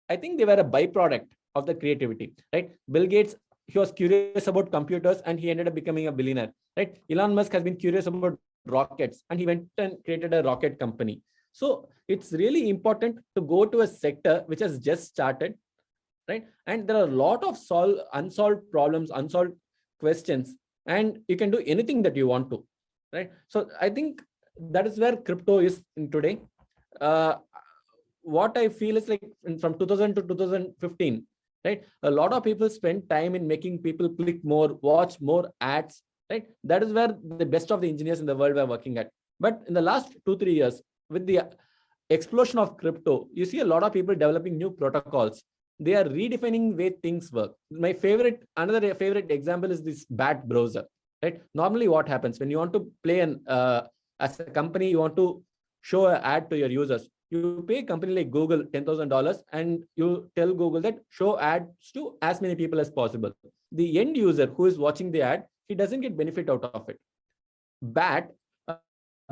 I think they were a byproduct of the creativity, right? Bill Gates, he was curious about computers and he ended up becoming a billionaire, right? Elon Musk has been curious about rockets and he went and created a rocket company. So it's really important to go to a sector which has just started, right? And there are a lot of unsolved problems, unsolved questions, and you can do anything that you want to, right? So I think that is where crypto is in today. What I feel is like from 2000 to 2015, right? A lot of people spend time in making people click more, watch more ads, right? That is where the best of the engineers in the world were working at. But in the last 2-3 years, with the explosion of crypto, you see a lot of people developing new protocols. They are redefining the way things work. Another favorite example is this BAT browser, right? Normally what happens when you want to play as a company, you want to show an ad to your users. You pay a company like Google $10,000 and you tell Google that show ads to as many people as possible. The end user who is watching the ad, he doesn't get benefit out of it. BAT,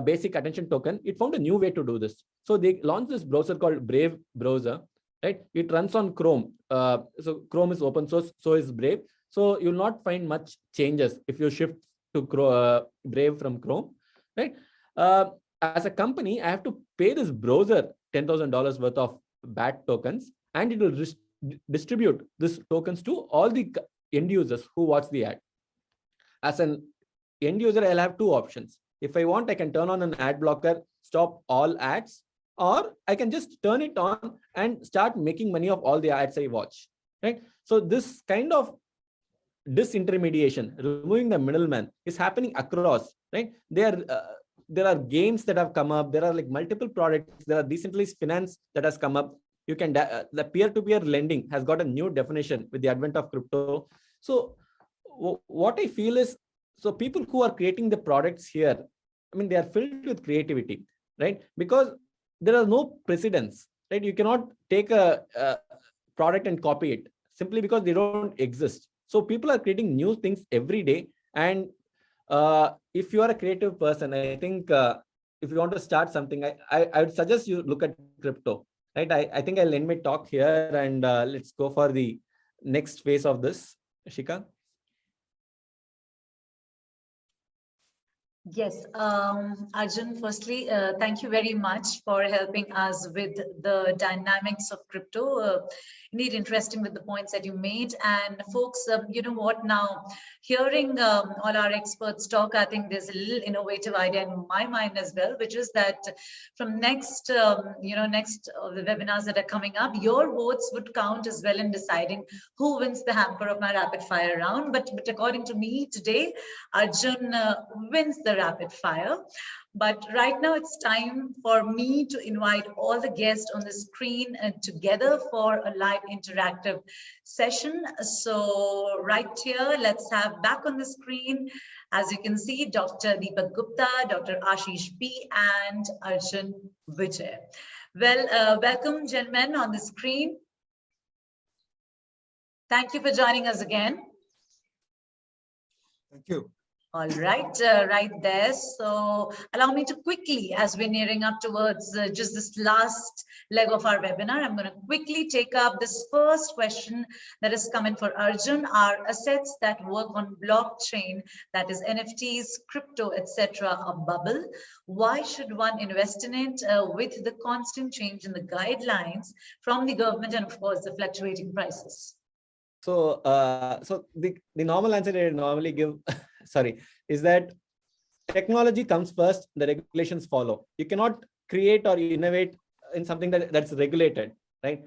basic attention token, it found a new way to do this. So they launched this browser called Brave browser, right? It runs on Chrome. So Chrome is open source, so is Brave. So you'll not find much changes if you shift to Brave from Chrome, right? As a company, I have to pay this browser $10,000 worth of BAT tokens, and it will distribute these tokens to all the end users who watch the ad. As an end user, I'll have two options. If I want, I can turn on an ad blocker, stop all ads, or I can just turn it on and start making money of all the ads I watch, right? So this kind of disintermediation, removing the middleman, is happening across, right? There are games that have come up. There are like multiple products. There are decentralized finance that has come up. You can the peer-to-peer lending has got a new definition with the advent of crypto. So what I feel is, so people who are creating the products here, I mean, they are filled with creativity, right? Because there are no precedents, right? You cannot take a product and copy it simply because they don't exist. So people are creating new things every day. And if you are a creative person, I think if you want to start something, I would suggest you look at crypto, right? I think I'll end my talk here and let's go for the next phase of this, Shika. Yes, Arjun, firstly, thank you very much for helping us with the dynamics of crypto. Indeed, interesting with the points that you made. And folks, you know what, now hearing all our experts talk, I think there's a little innovative idea in my mind as well, which is that from next the webinars that are coming up, your votes would count as well in deciding who wins the hamper of my rapid fire round. But according to me today, Arjun wins the rapid fire. But right now it's time for me to invite all the guests on the screen together for a live interactive session. So right here, let's have back on the screen, as you can see, Dr. Deepak Gupta, Dr. Ashish B, and Arjun Vijay. Well, welcome, gentlemen, on the screen. Thank you for joining us again. Thank you. All right, right there. So allow me to quickly, as we're nearing up towards just this last leg of our webinar, I'm going to quickly take up this first question that is coming for Arjun. Are assets that work on blockchain, that is NFTs, crypto, etc., a bubble? Why should one invest in it with the constant change in the guidelines from the government and, of course, the fluctuating prices? So the normal answer I normally give, sorry, is that technology comes first, the regulations follow. You cannot create or innovate in something that's regulated, right?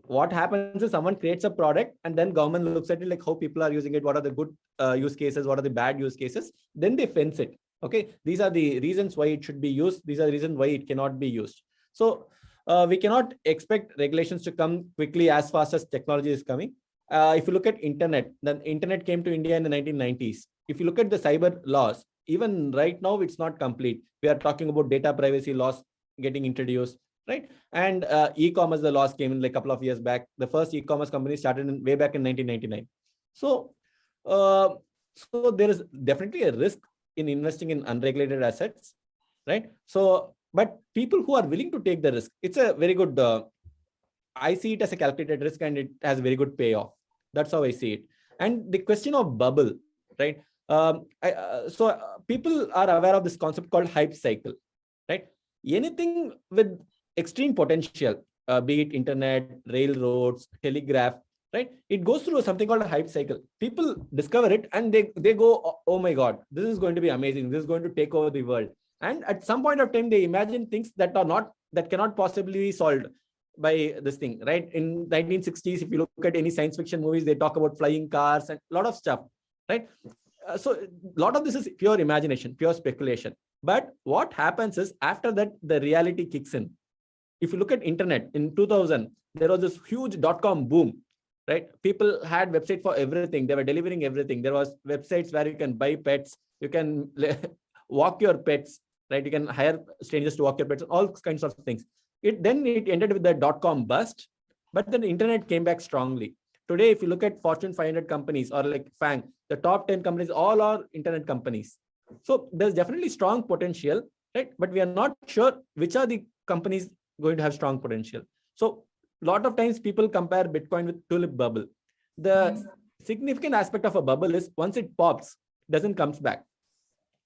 What happens is someone creates a product and then government looks at it like how people are using it, what are the good use cases, what are the bad use cases, then they fence it. Okay, these are the reasons why it should be used, these are the reasons why it cannot be used. So we cannot expect regulations to come quickly as fast as technology is coming. If you look at internet, then internet came to India in the 1990s. If you look at the cyber laws, even right now, it's not complete. We are talking about data privacy laws getting introduced, right? And e-commerce, the laws came in like a couple of years back. The first e-commerce company started way back in 1999. So there is definitely a risk in investing in unregulated assets, right? So, but people who are willing to take the risk, it's a very good, I see it as a calculated risk and it has very good payoff. That's how I see it. And the question of bubble, right? People are aware of this concept called hype cycle, right? Anything with extreme potential, be it internet, railroads, telegraph, right? It goes through something called a hype cycle. People discover it and they go, oh my God, this is going to be amazing. This is going to take over the world. And at some point of time, they imagine things that cannot possibly be solved by this thing, right? In 1960s, if you look at any science fiction movies, they talk about flying cars and a lot of stuff, right? So a lot of this is pure imagination, pure speculation. But what happens is after that, the reality kicks in. If you look at internet in 2000, there was this huge .com boom, right? People had website for everything. They were delivering everything. There was websites where you can buy pets, you can walk your pets, right? You can hire strangers to walk your pets, all kinds of things. It ended with the .com bust, but then the internet came back strongly. Today, if you look at Fortune 500 companies or like FANG, the top 10 companies, all are internet companies. So there's definitely strong potential, right? But we are not sure which are the companies going to have strong potential. So a lot of times people compare Bitcoin with tulip bubble. The significant aspect of a bubble is once it pops, doesn't comes back.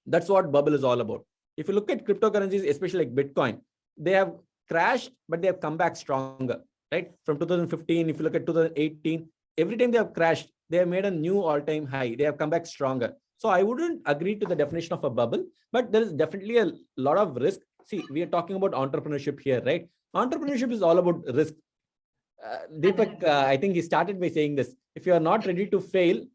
That's what bubble is all about. If you look at cryptocurrencies, especially like Bitcoin, they have crashed, but they have come back stronger, right? From 2015, if you look at 2018, every time they have crashed, they have made a new all-time high. They have come back stronger. So I wouldn't agree to the definition of a bubble, but there is definitely a lot of risk. See, we are talking about entrepreneurship here, right? Entrepreneurship is all about risk. Deepak, I think he started by saying this. If you are not ready to fail,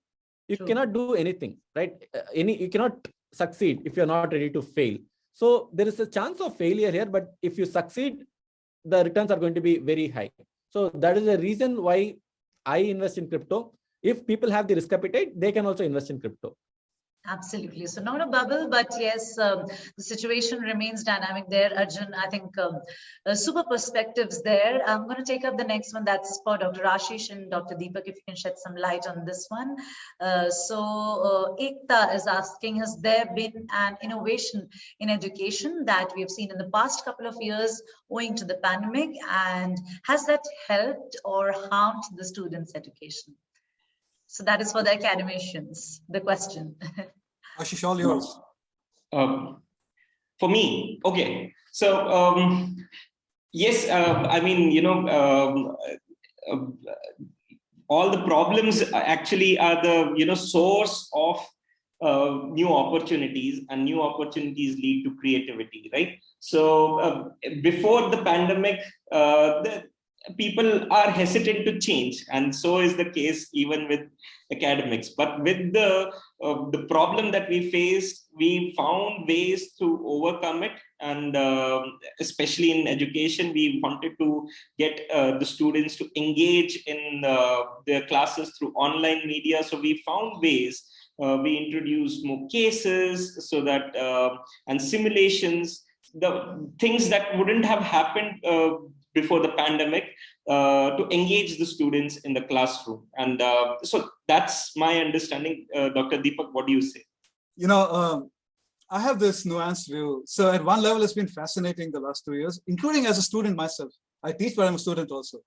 you cannot do anything, right? You cannot succeed if you're not ready to fail. So there is a chance of failure here, but if you succeed, the returns are going to be very high. So that is the reason why I invest in crypto. If people have the risk appetite, they can also invest in crypto. Absolutely. So not a bubble, but yes, the situation remains dynamic there. Arjun, I think super perspectives there. I'm going to take up the next one. That's for Dr. Ashish and Dr. Deepak, if you can shed some light on this one. Ekta is asking, has there been an innovation in education that we have seen in the past couple of years owing to the pandemic? And has that helped or harmed the students' education? So that is for the academicians, the question. Ashish, all yours. For me, okay. So, yes, I mean, all the problems actually are the, source of new opportunities, and new opportunities lead to creativity, right? So before the pandemic, people are hesitant to change, and so is the case even with academics. But with the problem that we faced, we found ways to overcome it, and especially in education, we wanted to get the students to engage in their classes through online media. So we found ways. We introduced more cases, so that and simulations, the things that wouldn't have happened before the pandemic, to engage the students in the classroom. And so that's my understanding. Dr. Deepak, what do you say? I have this nuanced view. So at one level, it's been fascinating the last 2 years, including as a student myself. I teach, but I'm a student also.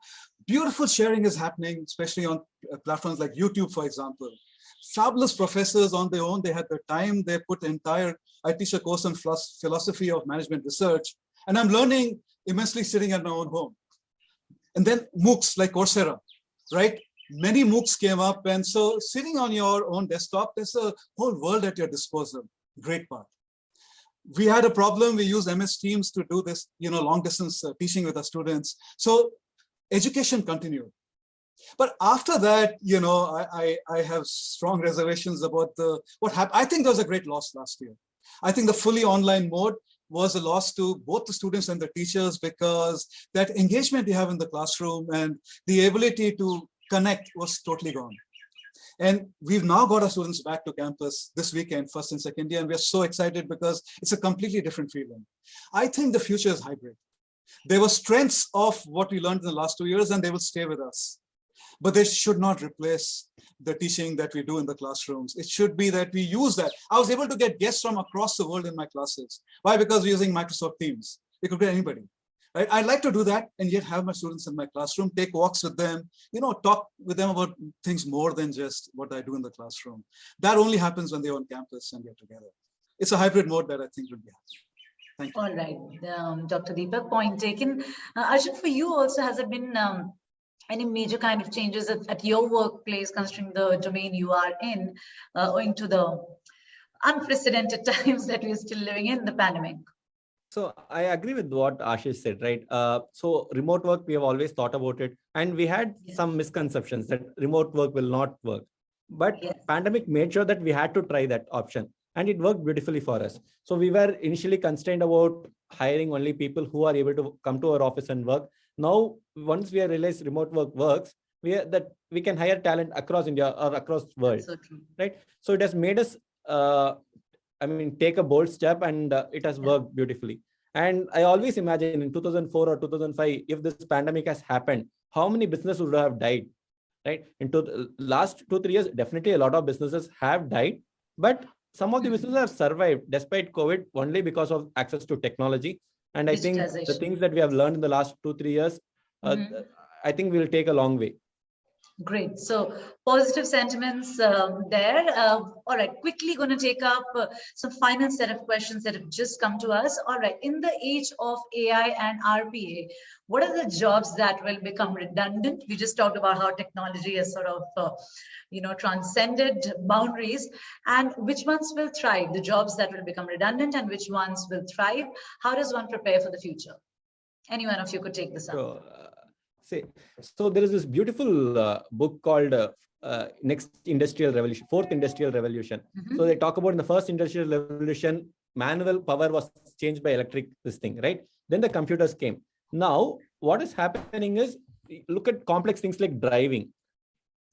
Beautiful sharing is happening, especially on platforms like YouTube, for example. Fabulous professors on their own. They had the time. They put I teach a course on philosophy of management research, and I'm learning immensely sitting at my own home. And then MOOCs like Coursera, right? many MOOCs came up. And so sitting on your own desktop, there's a whole world at your disposal. Great part. We had a problem. We used MS Teams to do this, long distance teaching with our students. So education continued. But after that, I have strong reservations about what happened. I think there was a great loss last year. I think the fully online mode was a loss to both the students and the teachers, because that engagement you have in the classroom and the ability to connect was totally gone. And we've now got our students back to campus this weekend, first and second year, and we're so excited because it's a completely different feeling. I think the future is hybrid. There were strengths of what we learned in the last 2 years, and they will stay with us. But they should not replace the teaching that we do in the classrooms. It should be that we use that. I was able to get guests from across the world in my classes. Why? Because we're using Microsoft Teams. It could be anybody. Right? I like to do that and yet have my students in my classroom, take walks with them, talk with them about things more than just what I do in the classroom. That only happens when they're on campus and we're together. It's a hybrid mode that I think will be happening. Thank you. All right, Dr. Deepak, point taken. Arjun, for you also, has there been any major kind of changes at your workplace, considering the domain you are in, owing to the unprecedented times that we're still living in, the pandemic? So I agree with what Ashish said, right? So remote work, we have always thought about it, and we had some misconceptions that remote work will not work. But pandemic made sure that we had to try that option, and it worked beautifully for us. So we were initially constrained about hiring only people who are able to come to our office and work. Now, once we have realized remote work works, we can hire talent across India or across the world, right? So it has made us take a bold step, and it has worked beautifully. And I always imagine in 2004 or 2005, if this pandemic has happened, how many businesses would have died, right? Into the last 2-3 years, definitely a lot of businesses have died, but some of the businesses have survived despite COVID only because of access to technology. And I think the things that we have learned in the last 2-3 years, I think we'll take a long way. Great. So positive sentiments there. All right, quickly going to take up some final set of questions that have just come to us. All right, in the age of AI and RPA, what are the jobs that will become redundant? We just talked about how technology has sort of, transcended boundaries, and which ones will thrive, the jobs that will become redundant and which ones will thrive. How does one prepare for the future? Any one of you could take this up. So there is this beautiful book called Next Industrial Revolution, Fourth Industrial Revolution. So they talk about in the first industrial revolution, manual power was changed by electric, this thing, right? Then the computers came. Now, what is happening is, look at complex things like driving,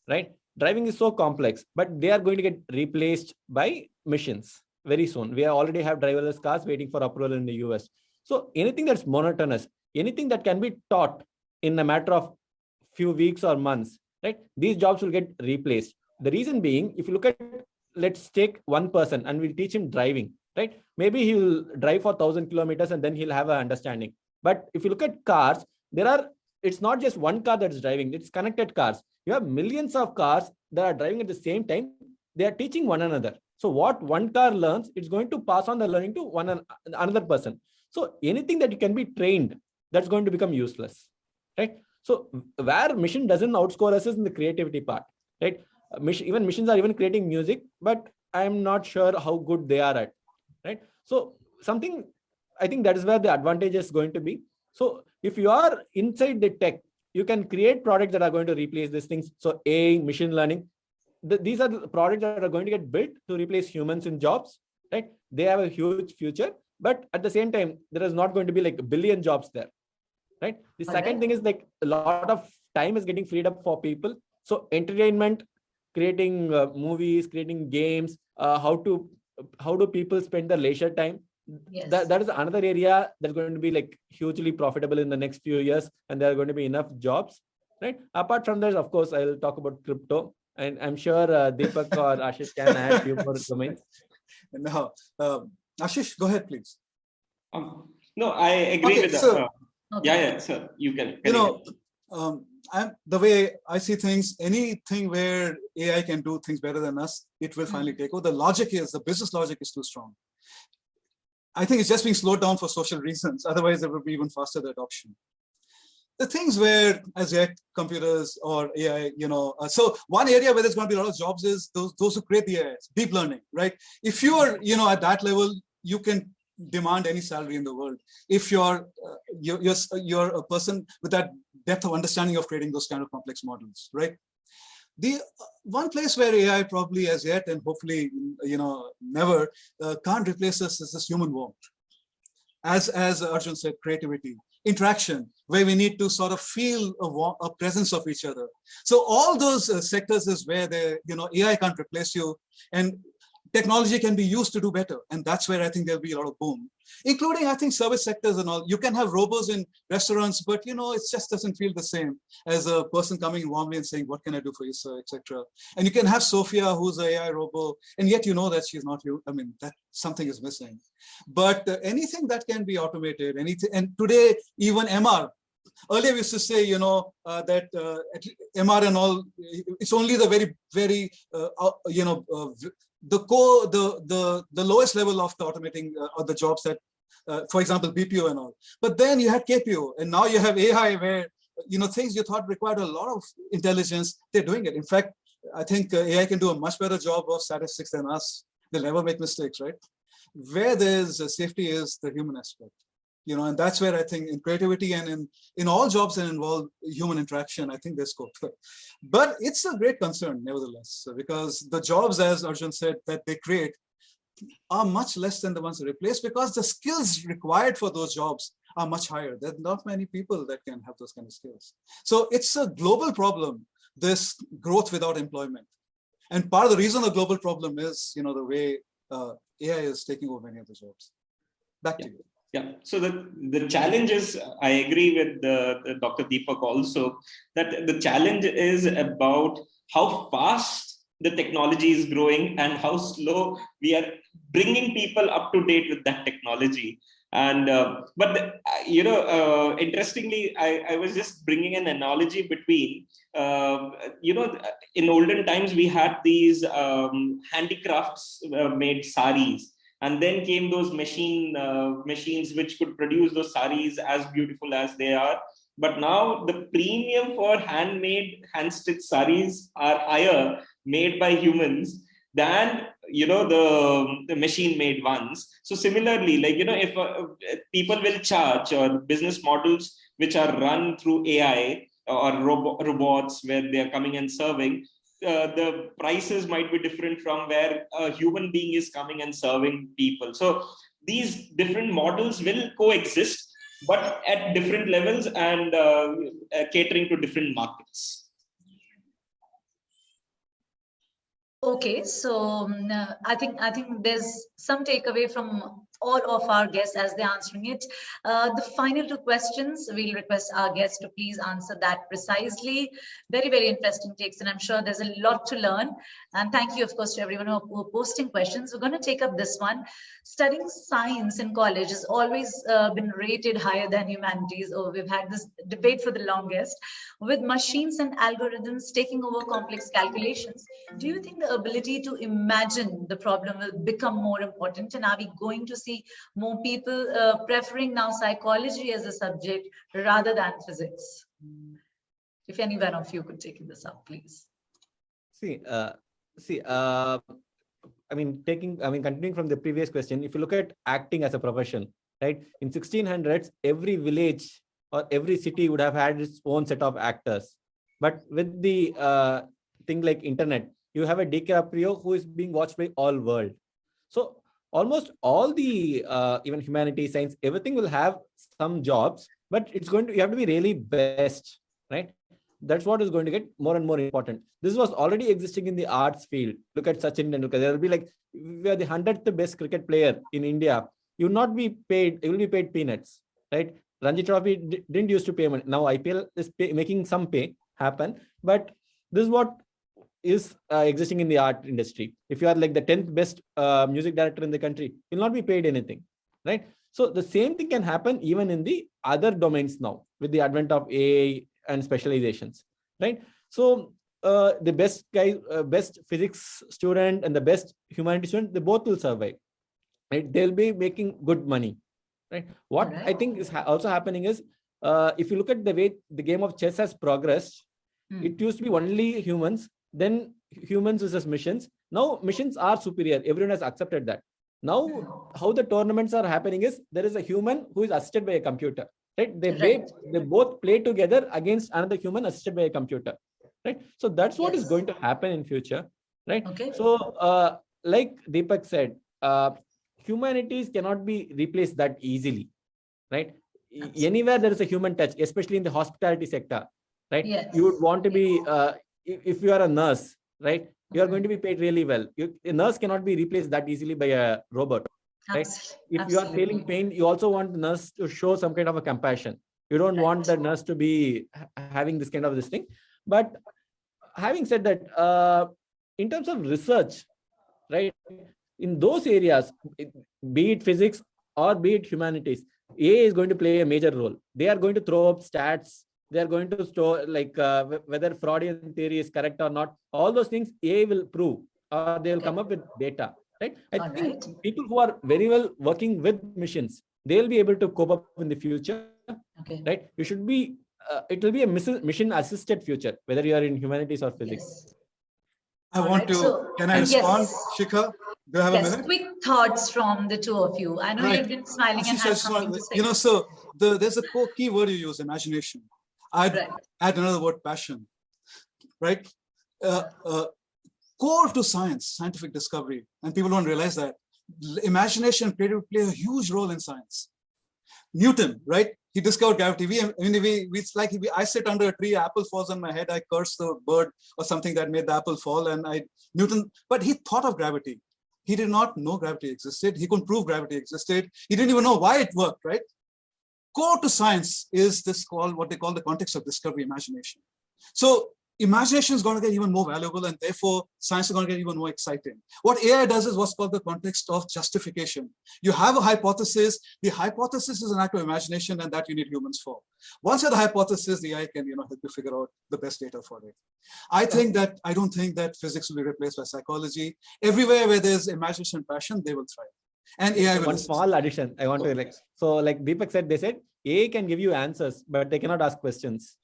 right? Driving is so complex, but they are going to get replaced by machines very soon. We already have driverless cars waiting for approval in the US. So anything that's monotonous, anything that can be taught in a matter of few weeks or months, right? These jobs will get replaced. The reason being, if you look at, let's take one person and we'll teach him driving, right? Maybe he will drive for 1,000 kilometers and then he'll have an understanding. But if you look at cars, it's not just one car that's driving, it's connected cars. You have millions of cars that are driving at the same time. They are teaching one another. So what one car learns, it's going to pass on the learning to another person. So anything that you can be trained, that's going to become useless, right? So where machine doesn't outscore us is in the creativity part, right? Even machines are even creating music, but I'm not sure how good they are at, right? So I think that is where the advantage is going to be. So if you are inside the tech, you can create products that are going to replace these things. So AI, machine learning, these are the products that are going to get built to replace humans in jobs, right? They have a huge future, but at the same time, there is not going to be like a billion jobs there, right? The second thing is like a lot of time is getting freed up for people. So entertainment, creating movies, creating games, how do people spend their leisure time? Yes. That is another area that's going to be like hugely profitable in the next few years, and there are going to be enough jobs, right? Apart from that, of course, I'll talk about crypto, and I'm sure Deepak or Ashish can add a few more domains. No, Ashish, go ahead, please. No, I agree with that. Yeah, sir, you can. The way I see things, anything where AI can do things better than us, it will finally take over. The business logic is too strong. I think it's just being slowed down for social reasons. Otherwise, there would be even faster adoption. the things where as yet computers or AI, so one area where there's going to be a lot of jobs is those who create the AI, deep learning, right? If you're, at that level, you can demand any salary in the world. If you're a person with that depth of understanding of creating those kind of complex models, right? The one place where AI probably as yet and hopefully, never can't replace us is this human warmth. As Arjun said, creativity, interaction, where we need to sort of feel a presence of each other. So all those sectors is where AI can't replace you, and technology can be used to do better. And that's where I think there'll be a lot of boom, including, I think, service sectors and all. You can have robots in restaurants, but, it just doesn't feel the same as a person coming warmly and saying, what can I do for you, sir, etc. And you can have Sophia, who's an AI robot, and yet that she's not you. I mean, that something is missing. But anything that can be automated, anything, and today, even MR, earlier we used to say, that MR and all, it's only the very, very, the lowest level of the automating or the jobs that, for example, BPO and all. But then you had KPO, and now you have AI where, things you thought required a lot of intelligence, they're doing it. In fact, I think AI can do a much better job of statistics than us. They'll never make mistakes, right? Where there's safety is the human aspect. And that's where I think in creativity and in all jobs that involve human interaction, I think there's scope. But it's a great concern, nevertheless, because the jobs, as Arjun said, that they create are much less than the ones they replace, because the skills required for those jobs are much higher. There are not many people that can have those kind of skills. So it's a global problem, this growth without employment. And part of the reason the global problem is, the way AI is taking over many of the jobs. Back to you. Yeah, so the challenge is, I agree with the Dr. Deepak also, that the challenge is about how fast the technology is growing and how slow we are bringing people up to date with that technology. And interestingly, I was just bringing an analogy between, in olden times we had these handicrafts made saris. And then came those machines which could produce those saris as beautiful as they are. But now the premium for handmade, hand-stitched saris are higher, made by humans, than the machine-made ones. So similarly, if people will charge, or business models which are run through AI or robots where they are coming and serving, the prices might be different from where a human being is coming and serving people. So these different models will coexist, but at different levels and catering to different markets. Okay, so I think there's some takeaway from all of our guests as they're answering it. The final two questions, we'll request our guests to please answer that precisely. Very, very interesting takes, and I'm sure there's a lot to learn. And thank you, of course, to everyone who are posting questions. We're going to take up this one. Studying science in college has always been rated higher than humanities, or we've had this debate for the longest. With machines and algorithms taking over complex calculations, do you think the ability to imagine the problem will become more important? And are we going to see more people preferring now psychology as a subject rather than physics? If any one of you could take this up, please. Continuing from the previous question, if you look at acting as a profession, right? In 1600s, every village or every city would have had its own set of actors. But with the thing like internet, you have a DiCaprio who is being watched by all world. So almost all the even humanity, science, everything will have some jobs, but you have to be really best, right? That's what is going to get more and more important. This was already existing in the arts field. Look at Sachin Tendulkar. There will be like, we are the 100th best cricket player in India. You will not be paid, you will be paid peanuts, right? Ranji Trophy didn't used to pay money. Now IPL is making some pay happen, but this is what is existing in the art industry. If you are like the 10th best music director in the country, you'll not be paid anything, right? So the same thing can happen even in the other domains now with the advent of AI and specializations, right? So the best guy, best physics student and the best humanity student, they both will survive, right? They'll be making good money, right? What I think is also happening is if you look at the way the game of chess has progressed, it used to be only humans, then humans versus machines. Now machines are superior. Everyone has accepted that. Now, how the tournaments are happening is there is a human who is assisted by a computer, right? They both play together against another human assisted by a computer, right? So that's what is going to happen in future, right? Okay. So, like Deepak said, humanities cannot be replaced that easily, right? Absolutely. Anywhere there is a human touch, especially in the hospitality sector, right? Yes. You would want to be, if you are a nurse, right? You are going to be paid really well. A nurse cannot be replaced that easily by a robot, right? If you are feeling pain, you also want the nurse to show some kind of a compassion. You don't want the nurse to be having this kind of this thing. But having said that, in terms of research, right, in those areas, be it physics or be it humanities, AI is going to play a major role. They are going to throw up stats. They are going to store like whether Freudian theory is correct or not. All those things AI will prove, or they will come up with data, right? I think people who are very well working with machines, they will be able to cope up in the future, right? You should be, it will be a mission assisted future, whether you are in humanities or physics. Yes. I want to, can I respond, Shikha? Do you have a minute? Quick thoughts from the two of you. I know you've been smiling and have something to say. You know, so there's a key word you use, imagination. I'd add another word, passion, right? Core to science, scientific discovery, and people don't realize that imagination and creativity play a huge role in science. Newton, right? He discovered gravity. It's like I sit under a tree, apple falls on my head, I curse the bird or something that made the apple fall, and but he thought of gravity. He did not know gravity existed. He couldn't prove gravity existed. He didn't even know why it worked, right? Core to science is what they call the context of discovery, imagination. So imagination is going to get even more valuable, and therefore science is going to get even more exciting. What AI does is what's called the context of justification. You have a hypothesis. The hypothesis is an act of imagination, and that you need humans for. Once you have the hypothesis, the AI can help you figure out the best data for it. I don't think that physics will be replaced by psychology. Everywhere where there's imagination and passion, they will thrive. And AI will. One small addition I want to like Deepak said, they said AI can give you answers, but they cannot ask questions.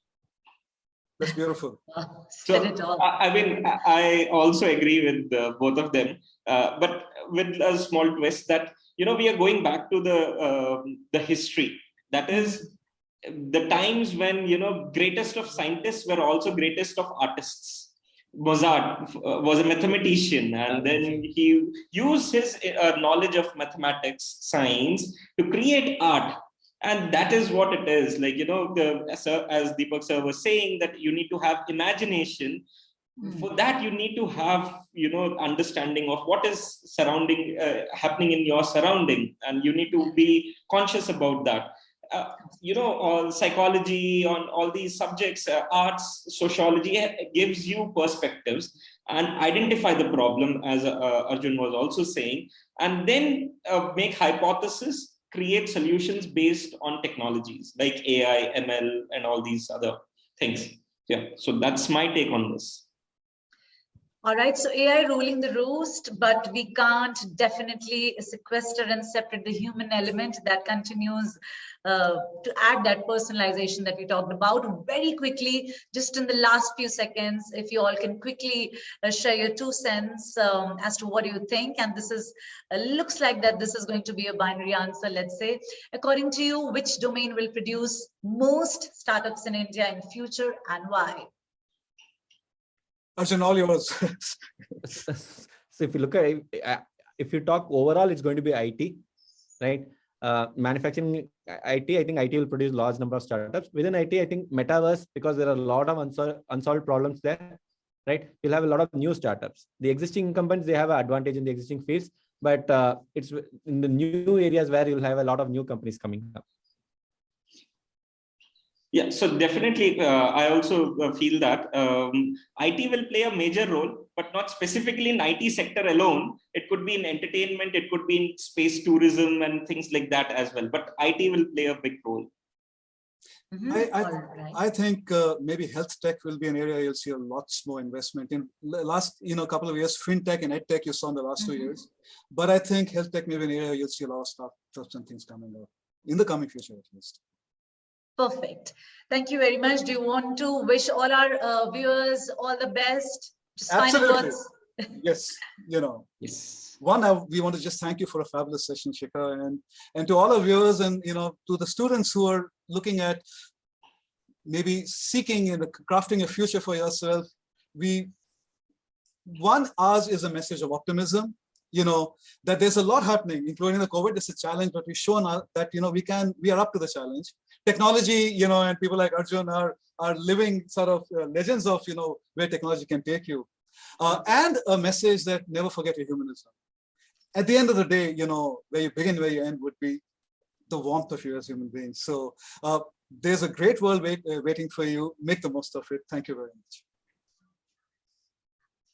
That's beautiful. So, I mean, I also agree with both of them, but with a small twist that, we are going back to the history. That is the times when, greatest of scientists were also greatest of artists. Mozart was a mathematician, and then he used his knowledge of mathematics, science to create art. And that is what it is. Like, as Deepak sir was saying, that you need to have imagination. For that, you need to have, understanding of what is happening in your surrounding. And you need to be conscious about that. On psychology, on all these subjects, arts, sociology gives you perspectives and identify the problem, as Arjun was also saying, and then make hypothesis, create solutions based on technologies like AI, ML, and all these other things. Yeah, so that's my take on this. All right, so AI ruling the roost, but we can't definitely sequester and separate the human element that continues to add that personalization that we talked about. Very quickly, just in the last few seconds, if you all can quickly share your 2 cents as to what you think. And this is looks like that this is going to be a binary answer, let's say. According to you, which domain will produce most startups in India in future and why? Arjun, all yours. So if you look at, if you talk overall, it's going to be IT, right? Manufacturing IT, I think IT will produce large number of startups. Within IT, I think Metaverse, because there are a lot of unsolved problems there, right? You'll have a lot of new startups. The existing incumbents, they have an advantage in the existing fields, but it's in the new areas where you'll have a lot of new companies coming up. Yeah, so definitely, I also feel that IT will play a major role, but not specifically in IT sector alone. It could be in entertainment, it could be in space tourism and things like that as well. But IT will play a big role. I think maybe health tech will be an area you'll see a lots more investment in. Last couple of years, fintech and edtech you saw in the last 2 years. But I think health tech may be an area you'll see a lot of startups and things coming up in the coming future at least. Perfect. Thank you very much. Do you want to wish all our viewers all the best? Just Absolutely. final words. Yes, Yes. we want to just thank you for a fabulous session, Shikha, and to all our viewers, and to the students who are looking at maybe seeking and crafting a future for yourself. Ours is a message of optimism. That there's a lot happening, including the COVID. It's a challenge, but we've shown that we are up to the challenge. Technology, and people like Arjun are living sort of legends of where technology can take you. And a message that never forget your humanism. At the end of the day, where you begin, where you end would be the warmth of you as human beings. So there's a great world waiting for you. Make the most of it. Thank you very much.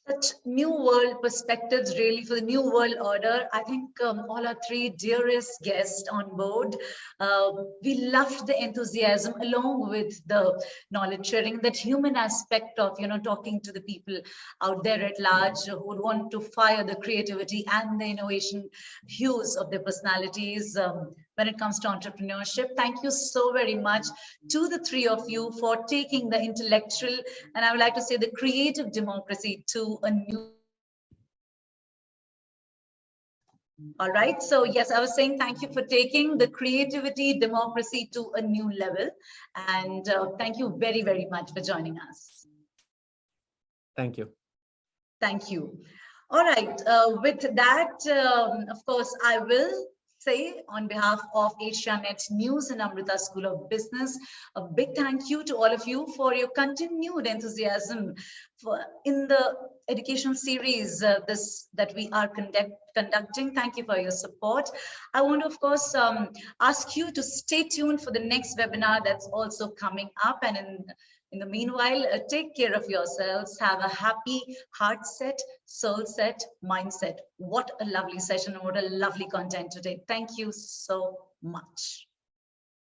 Such new world perspectives, really, for the new world order. I think all our three dearest guests on board, we loved the enthusiasm along with the knowledge sharing, that human aspect of, talking to the people out there at large who would want to fire the creativity and the innovation hues of their personalities when it comes to entrepreneurship. Thank you so very much to the three of you for taking the intellectual, and I would like to say the creative democracy to a new. All right. So yes, I was saying thank you for taking the creativity democracy to a new level. And thank you very, very much for joining us. Thank you. Thank you. All right. With that, of course, I will say on behalf of Asianet News and Amrita School of Business, a big thank you to all of you for your continued enthusiasm in the educational series that we are conducting. Thank you for your support. I want to, of course, ask you to stay tuned for the next webinar that's also coming up. And in the meanwhile, take care of yourselves. Have a happy heart set, soul set, mindset. What a lovely session and what a lovely content today. Thank you so much.